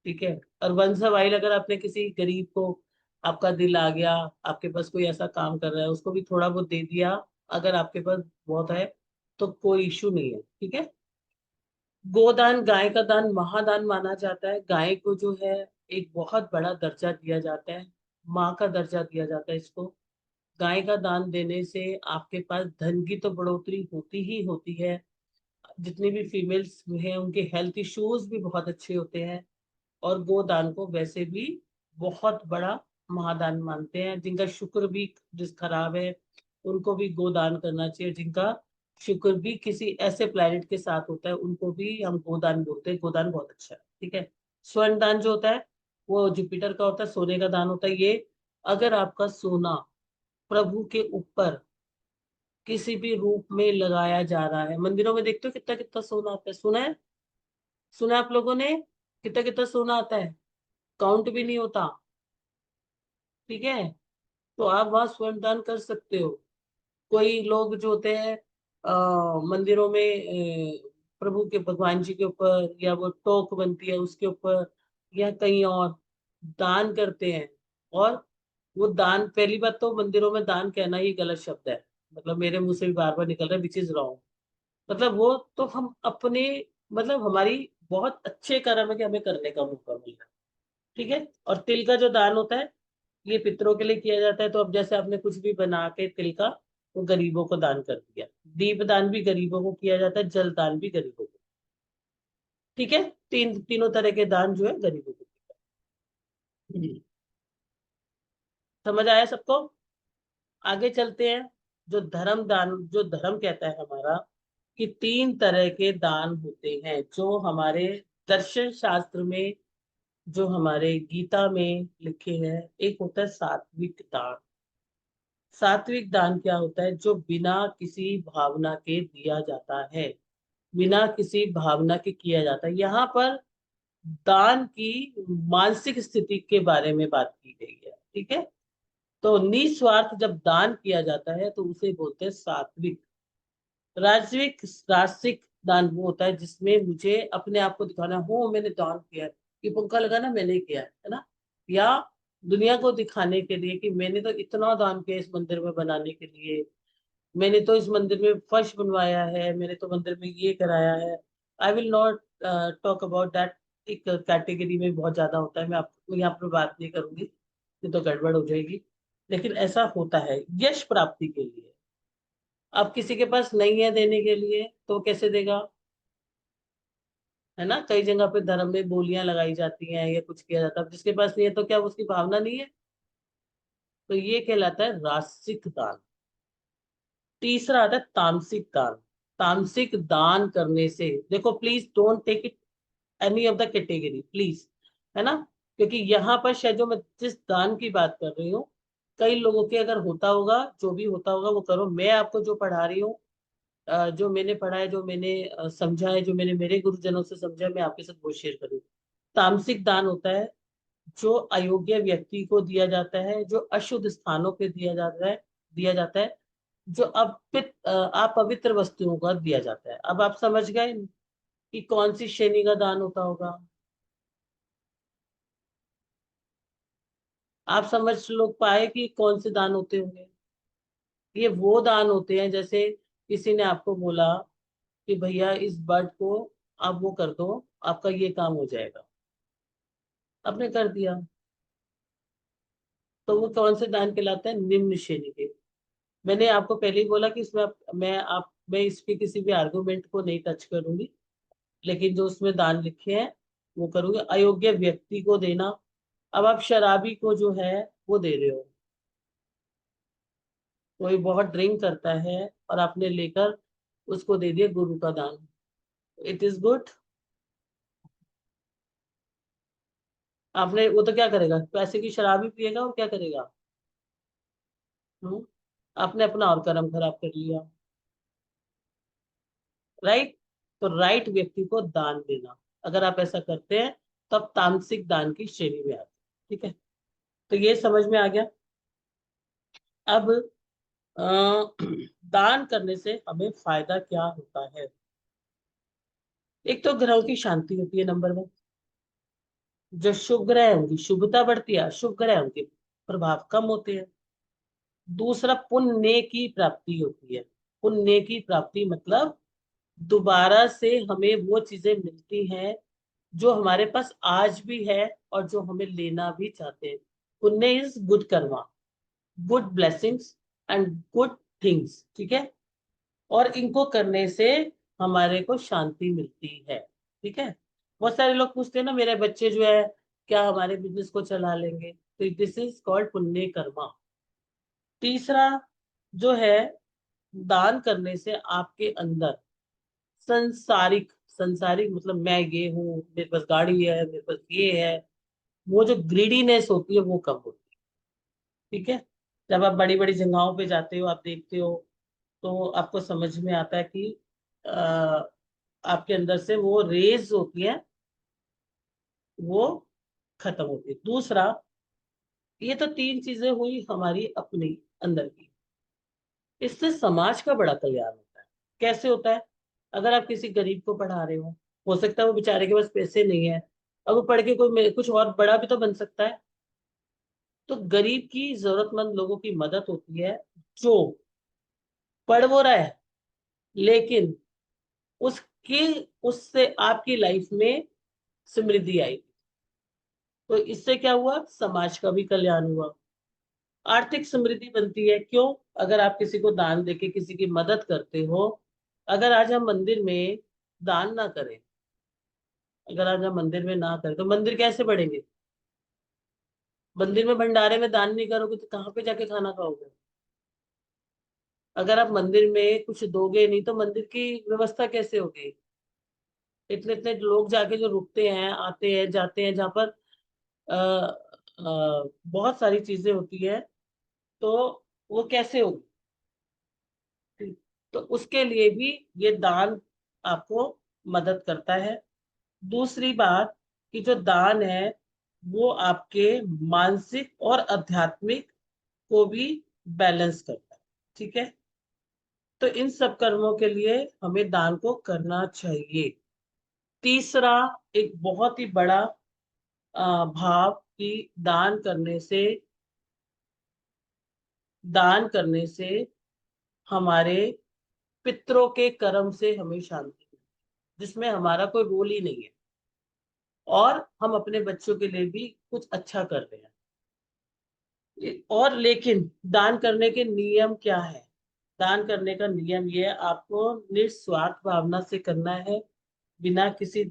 ठीक है। और वंस वाइल अगर आपने किसी गरीब को, आपका दिल आ गया, आपके पास कोई ऐसा काम कर रहा है, उसको भी थोड़ा बहुत दे दिया, अगर आपके पास बहुत है, तो कोई इशू नहीं है, ठीक है। गोदान, गाय का दान महादान माना जाता है। गाय को जो है एक बहुत बड़ा दर्जा दिया जाता है, माँ का दर्जा दिया जाता है इसको। गाय का दान देने से आपके पास धन की तो बढ़ोतरी होती ही होती है, जितनी भी फीमेल्स हैं उनके हेल्थ इश्यूज भी बहुत अच्छे होते हैं। और गोदान को वैसे भी बहुत बड़ा महादान मानते हैं। जिनका शुक्र भी जिस खराब है, उनको भी गोदान करना चाहिए। जिनका शुक्र भी किसी ऐसे प्लेनेट के साथ होता है, उनको भी हम गोदान बोलते हैं। गोदान बहुत अच्छा है, ठीक है। स्वर्ण दान जो होता है, वो जुपिटर का होता है, सोने का दान होता है ये। अगर आपका सोना प्रभु के ऊपर किसी भी रूप में लगाया जा रहा है, मंदिरों में देखते हो कितना कितना सोना आता है, सुना है? सुना है आप लोगों ने? कितना कितना सोना आता है, काउंट भी नहीं होता, ठीक है। तो आप वहां स्वर्ण दान कर सकते हो। कोई लोग जो होते हैं मंदिरों में प्रभु के, भगवान जी के ऊपर, या वो टोक बनती है उसके ऊपर, या कहीं और दान करते हैं। और वो दान, पहली बात तो मंदिरों में दान कहना ही गलत शब्द है, मतलब मेरे मुंह से भी बार बार निकल रहा है, विच इज रॉन्ग। मतलब वो तो हम अपने, मतलब हमारी बहुत अच्छे कर्म है कि हमें करने का मौका मिल रहा है, ठीक है। और तिल का जो दान होता है, ये पितरों के लिए किया जाता है। तो अब जैसे आपने कुछ भी बना के तिल का, वो गरीबों को दान कर दिया। दीप दान भी गरीबों को किया जाता है, जल दान भी गरीबों को, ठीक है। तीनों तरह के दान जो है गरीबों को। हम्म, समझ आया सबको? आगे चलते हैं। जो धर्म दान, जो धर्म कहता है हमारा कि 3 तरह के दान होते हैं, जो हमारे दर्शन शास्त्र में, जो हमारे गीता में लिखे हैं। एक होता है सात्विक दान। सात्विक दान क्या होता है? जो बिना किसी भावना के दिया जाता है, बिना किसी भावना के किया जाता है। यहाँ पर दान की मानसिक स्थिति के बारे में बात की गई है, ठीक है। तो निस्वार्थ जब दान किया जाता है, तो उसे बोलते हैं सात्विक। राजसिक, राजसिक दान वो होता है जिसमें मुझे अपने आप को दिखाना हो, मैंने दान किया है, ये पंखा लगाना मैंने किया है ना, या दुनिया को दिखाने के लिए कि मैंने तो इतना दान किया इस मंदिर में बनाने के लिए, मैंने तो इस मंदिर में फर्श बनवाया है, मैंने तो मंदिर में ये कराया है। I will not talk about that. एक कैटेगरी में बहुत ज्यादा होता है, मैं आपको यहाँ पर बात नहीं करूंगी, ये तो गड़बड़ हो जाएगी। लेकिन ऐसा होता है यश प्राप्ति के लिए। अब किसी के पास नहीं है देने के लिए तो कैसे देगा, है ना। कई जगह पे धर्म में बोलियां लगाई जाती हैं या कुछ किया जाता है, जिसके पास नहीं है तो क्या उसकी भावना नहीं है, तो ये कहलाता है रासिक दान। तीसरा आता है तामसिक दान। तामसिक दान करने से, देखो please don't take it any of the category please, है ना। क्योंकि यहाँ पर शायद जो मैं जिस दान की बात कर रही हूँ, कई लोगों के अगर होता होगा, जो भी होता होगा वो करो। मैं आपको जो पढ़ा रही हूँ, जो मैंने पढ़ा है, जो मैंने समझा है, जो मैंने मेरे गुरुजनों से समझा है, मैं आपके साथ वो शेयर करूँ। तामसिक दान होता है जो अयोग्य व्यक्ति को दिया जाता है, जो अशुद्ध स्थानों पे दिया जाता है, जो अपवित्र वस्तुओं का दिया जाता है। अब आप समझ गए कि कौन सी श्रेणी का दान होता होगा। आप समझ लोग पाए कि कौन से दान होते होंगे। ये वो दान होते हैं, जैसे किसी ने आपको बोला कि भैया इस बर्ड को आप वो कर दो, आपका ये काम हो जाएगा, आपने कर दिया, तो वो कौन से दान कहलाते हैं, निम्न श्रेणी के। मैंने आपको पहले ही बोला कि इसमें मैं इसके किसी भी आर्गुमेंट को नहीं टच करूंगी, लेकिन जो उसमें दान लिखे हैं वो करूंगी। अयोग्य व्यक्ति को देना, अब आप शराबी को जो है वो दे रहे हो, कोई बहुत ड्रिंक करता है और आपने लेकर उसको दे दिया गुरु का दान, इट इज गुड। आपने वो तो क्या करेगा, पैसे की शराब ही पिएगा और क्या करेगा। हम्म आपने अपना और कर्म खराब कर लिया, राइट। तो राइट व्यक्ति को दान देना, अगर आप ऐसा करते हैं तब तामसिक दान की श्रेणी में आते हैं, ठीक है। तो ये समझ में आ गया। अब अ, दान करने से हमें फायदा क्या होता है। एक तो ग्रहों की शांति होती है, नंबर वन। जो शुभ ग्रह है उनकी शुभता बढ़ती है, अशुभ ग्रह है उनके प्रभाव कम होते हैं। दूसरा, पुण्य की प्राप्ति होती है। पुण्य की प्राप्ति मतलब दोबारा से हमें वो चीजें मिलती हैं जो हमारे पास आज भी है और जो हमें लेना भी चाहते हैं। पुण्य is good Karma, good blessings and good things, ठीक है। और इनको करने से हमारे को शांति मिलती है, ठीक है। बहुत सारे लोग पूछते हैं ना, मेरे बच्चे जो है क्या हमारे बिजनेस को चला लेंगे, तो दिस इज कॉल्ड पुण्य कर्मा। तीसरा जो है, दान करने से आपके अंदर संसारिक संसारिक मतलब मैं ये हूँ, मेरे पास गाड़ी है, मेरे पास ये है, वो जो ग्रीडीनेस होती है वो कम होती है, ठीक है। जब आप बड़ी बड़ी जगहों पे जाते हो, आप देखते हो, तो आपको समझ में आता है कि आ, आपके अंदर से वो रेज होती है, वो खत्म होती है। दूसरा, ये तो तीन चीजें हुई हमारी अपनी अंदर की, इससे समाज का बड़ा कल्याण होता है। कैसे होता है, अगर आप किसी गरीब को पढ़ा रहे हो सकता है वो बेचारे के पास पैसे नहीं है, अब वो पढ़ के कुछ और बड़ा भी तो बन सकता है। तो गरीब की, जरूरतमंद लोगों की मदद होती है, जो पढ़ वो रहा है, लेकिन उसकी उससे आपकी लाइफ में समृद्धि आई, तो इससे क्या हुआ, समाज का भी कल्याण हुआ, आर्थिक समृद्धि बनती है। क्यों, अगर आप किसी को दान देके किसी की मदद करते हो, अगर आज हम मंदिर में दान ना करें, अगर आज हम मंदिर में ना करें तो मंदिर कैसे बढ़ेंगे। मंदिर में भंडारे में दान नहीं करोगे तो कहाँ पे जाके खाना खाओगे। अगर आप मंदिर में कुछ दोगे नहीं तो मंदिर की व्यवस्था कैसे होगी। इतने इतने लोग जाके जो रुकते हैं, आते हैं, जाते हैं, जहाँ पर बहुत सारी चीजें होती है, तो वो कैसे होगी। तो उसके लिए भी ये दान आपको मदद करता है। दूसरी बात, कि जो दान है वो आपके मानसिक और आध्यात्मिक को भी बैलेंस करता है, ठीक है। तो इन सब कर्मों के लिए हमें दान को करना चाहिए। तीसरा, एक बहुत ही बड़ा भाव कि दान करने से हमारे पितरों के कर्म से हमें शांति मिलती है, जिसमें हमारा कोई रोल ही नहीं है और हम अपने बच्चों के लिए भी कुछ अच्छा कर रहे हैं। और लेकिन दान करने के नियम क्या है? दान करने का नियम ये है, आपको निस्वार्थ भावना से करना है, बिना किसी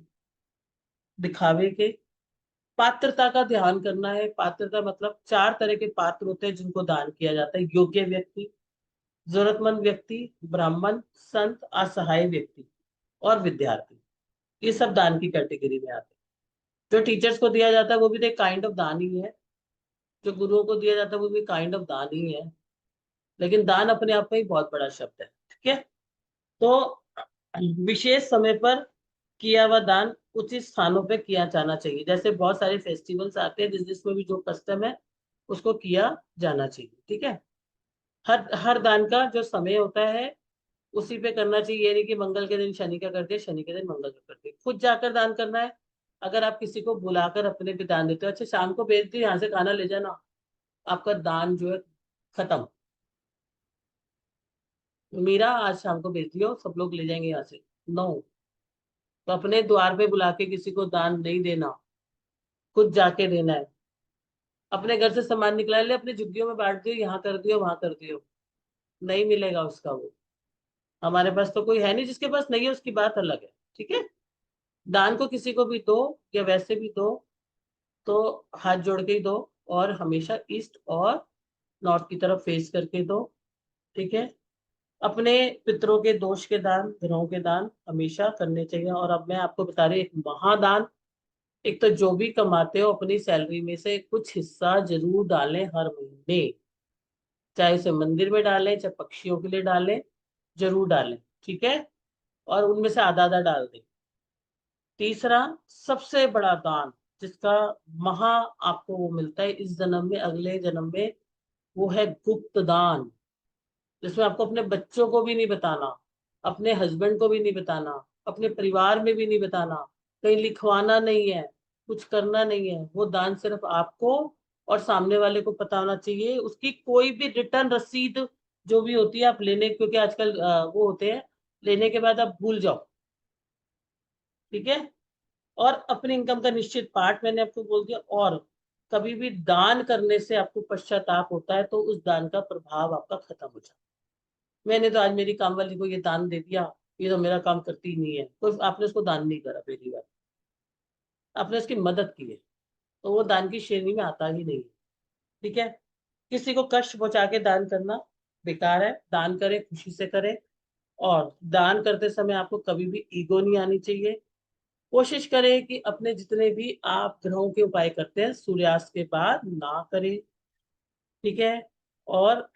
दिखावे के। पात्रता का ध्यान करना है। पात्रता मतलब 4 तरह के पात्र होते हैं जिनको दान किया जाता है। योग्य व्यक्ति, जरूरतमंद व्यक्ति, ब्राह्मण, संत, असहाय व्यक्ति और विद्यार्थी। ये सब दान की कैटेगरी में आते हैं। जो टीचर्स को दिया जाता है वो भी तो एक काइंड ऑफ दान ही है। जो गुरुओं को दिया जाता है वो भी काइंड ऑफ दान ही है। लेकिन दान अपने आप में ही बहुत बड़ा शब्द है। ठीक है? तो विशेष समय पर किया हुआ दान उचित स्थानों पे किया जाना चाहिए। जैसे बहुत सारे फेस्टिवल्स आते हैं जिसमें भी जो कस्टम है उसको किया जाना चाहिए। ठीक है? हर हर दान का जो समय होता है उसी पे करना चाहिए। ये नहीं कि मंगल के दिन शनि का कर दिया, शनि के दिन मंगल का कर दिया। खुद जाकर दान करना है। अगर आप किसी को बुलाकर अपने पे दान देते हो, अच्छा शाम को भेज दिए यहाँ से खाना ले जाना, आपका दान जो है खत्म। मीरा आज शाम को भेज दियो, सब लोग ले जाएंगे यहाँ से। नो। तो अपने द्वार पे बुला के किसी को दान नहीं देना, खुद जाके देना है। अपने घर से सामान निकला ले, अपनी झुग्गियों में बांट दियो, यहाँ कर दियो, वहां कर दियो, नहीं मिलेगा उसका वो। हमारे पास तो कोई है नहीं, जिसके पास नहीं है उसकी बात अलग है। ठीक है? दान को किसी को भी दो या वैसे भी दो तो हाथ जोड़ के ही दो, और हमेशा ईस्ट और नॉर्थ की तरफ फेस करके दो। ठीक है? अपने पितरों के दोष के दान, ग्रहों के दान हमेशा करने चाहिए। और अब मैं आपको बता रही हूँ एक महादान। एक तो जो भी कमाते हो अपनी सैलरी में से कुछ हिस्सा जरूर डालें हर महीने। चाहे उसे मंदिर में डालें, चाहे पक्षियों के लिए डालें, जरूर डालें। ठीक है? और उनमें से आधा आधा डाल दें। तीसरा, सबसे बड़ा दान जिसका महा आपको वो मिलता है इस जन्म में, अगले जन्म में, वो है गुप्त दान। जिसमें आपको अपने बच्चों को भी नहीं बताना, अपने हस्बैंड को भी नहीं बताना, अपने परिवार में भी नहीं बताना, कहीं लिखवाना नहीं है, कुछ करना नहीं है। वो दान सिर्फ आपको और सामने वाले को पता होना चाहिए। उसकी कोई भी रिटर्न रसीद जो भी होती है आप लेने, क्योंकि आजकल वो होते हैं, लेने के बाद आप भूल जाओ। ठीक है? और अपनी इनकम का निश्चित पार्ट मैंने आपको बोल दिया। और कभी भी दान करने से आपको पश्चाताप होता है तो उस दान का प्रभाव आपका खत्म हो जाता है। मैंने तो आज मेरी काम वाली को ये दान दे दिया, ये तो मेरा काम करती ही नहीं है, तो आपने उसको दान नहीं करा। पहली बार आपने उसकी मदद की है, तो वो दान की श्रेणी में आता ही नहीं है। ठीक है? किसी को कष्ट पहुंचा के दान करना बेकार है। दान करें, खुशी से करें। और दान करते समय आपको कभी भी ईगो नहीं आनी चाहिए। कोशिश करें कि अपने जितने भी आप ग्रहों के उपाय करते हैं सूर्यास्त के बाद ना करें। ठीक है? और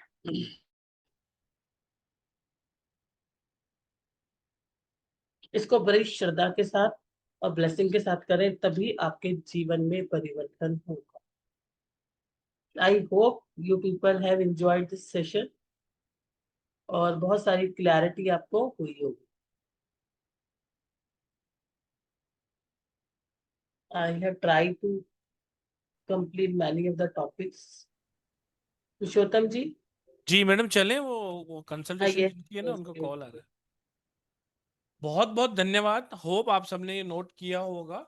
इसको बड़ी श्रद्धा के साथ और ब्लेसिंग के साथ करें, तभी आपके जीवन में परिवर्तन होगा। I hope you people have enjoyed this session और बहुत सारी क्लैरिटी आपको हुई होगी। I have try to complete many of the topics. Purushottam ji ji madam, चलें, वो कंसल्टेशन आइए। जिनकी है ना उनका ओके। कॉल आ रहा है। बहुत बहुत धन्यवाद। होप आप सबने ये नोट किया होगा।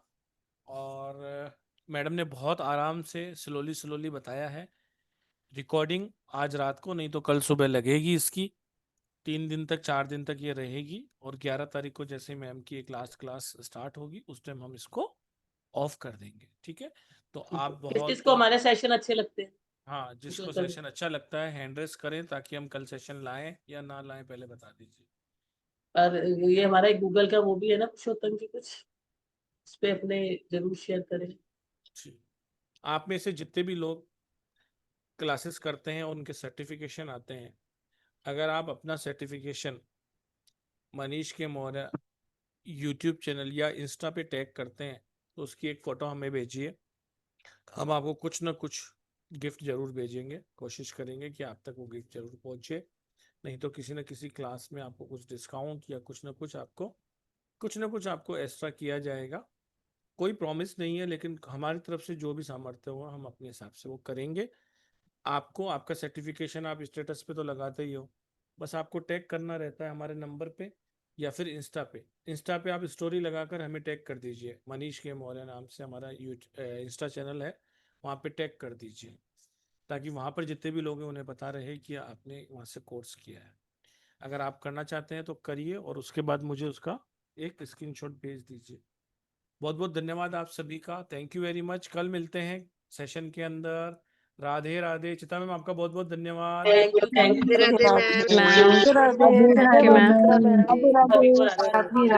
और मैडम ने बहुत आराम से स्लोली स्लोली बताया है। रिकॉर्डिंग आज रात को नहीं तो कल सुबह लगेगी इसकी। 3 दिन तक, 4 दिन तक ये रहेगी। और 11 तारीख को जैसे मैम की क्लास क्लास स्टार्ट होगी उस टाइम हम इसको ऑफ कर देंगे। ठीक है? तो ठीक है, आप किस बहुत, किस को हमारे सेशन अच्छे लगते हैं? हाँ, जिसको पुरुषोत्तम जी, सेशन अच्छा लगता है हैंड रेस करें ताकि हम कल सेशन लाएं या ना लाएं, पहले बता दीजिए। और ये हमारा एक गूगल का वो भी है ना पुरुषोत्तम जी, कुछ इस पे अपने जरूर शेयर करें। जी। आप में से जितने भी लोग क्लासेस करते हैं और उनके सर्टिफिकेशन आते हैं, अगर आप अपना सर्टिफिकेशन मनीष के मौर्य यूट्यूब चैनल या इंस्टा पे टैग करते हैं तो उसकी एक फोटो हमें भेजिए। हम आपको कुछ ना कुछ गिफ्ट जरूर भेजेंगे। कोशिश करेंगे कि आप तक वो गिफ्ट जरूर पहुंचे। नहीं तो किसी न किसी क्लास में आपको कुछ डिस्काउंट या कुछ ना कुछ आपको एक्स्ट्रा किया जाएगा। कोई प्रॉमिस नहीं है, लेकिन हमारी तरफ से जो भी सामर्थ्य होगा हम अपने हिसाब से वो करेंगे। आपको आपका सर्टिफिकेशन आप स्टेटस पे तो लगाते ही हो, बस आपको टैग करना रहता है हमारे नंबर पे या फिर इंस्टा पे आप स्टोरी लगाकर हमें टैग कर दीजिए। मनीष के मौर्य नाम से हमारा इंस्टा चैनल है, वहाँ पे टैग कर दीजिए, ताकि वहाँ पर जितने भी लोग हैं उन्हें पता रहे कि आपने वहाँ से कोर्स किया है। अगर आप करना चाहते हैं तो करिए, और उसके बाद मुझे उसका एक स्क्रीनशॉट भेज दीजिए। बहुत बहुत धन्यवाद आप सभी का, थैंक यू वेरी मच। कल मिलते हैं सेशन के अंदर। राधे राधे। चिता मैम आपका बहुत बहुत धन्यवाद। Thank you Radhe so Radhe much. Ma'am. Radhe Radhe, Radhe thank you ma'am. Radhe, सभी को राधे राधे राधे। राधे।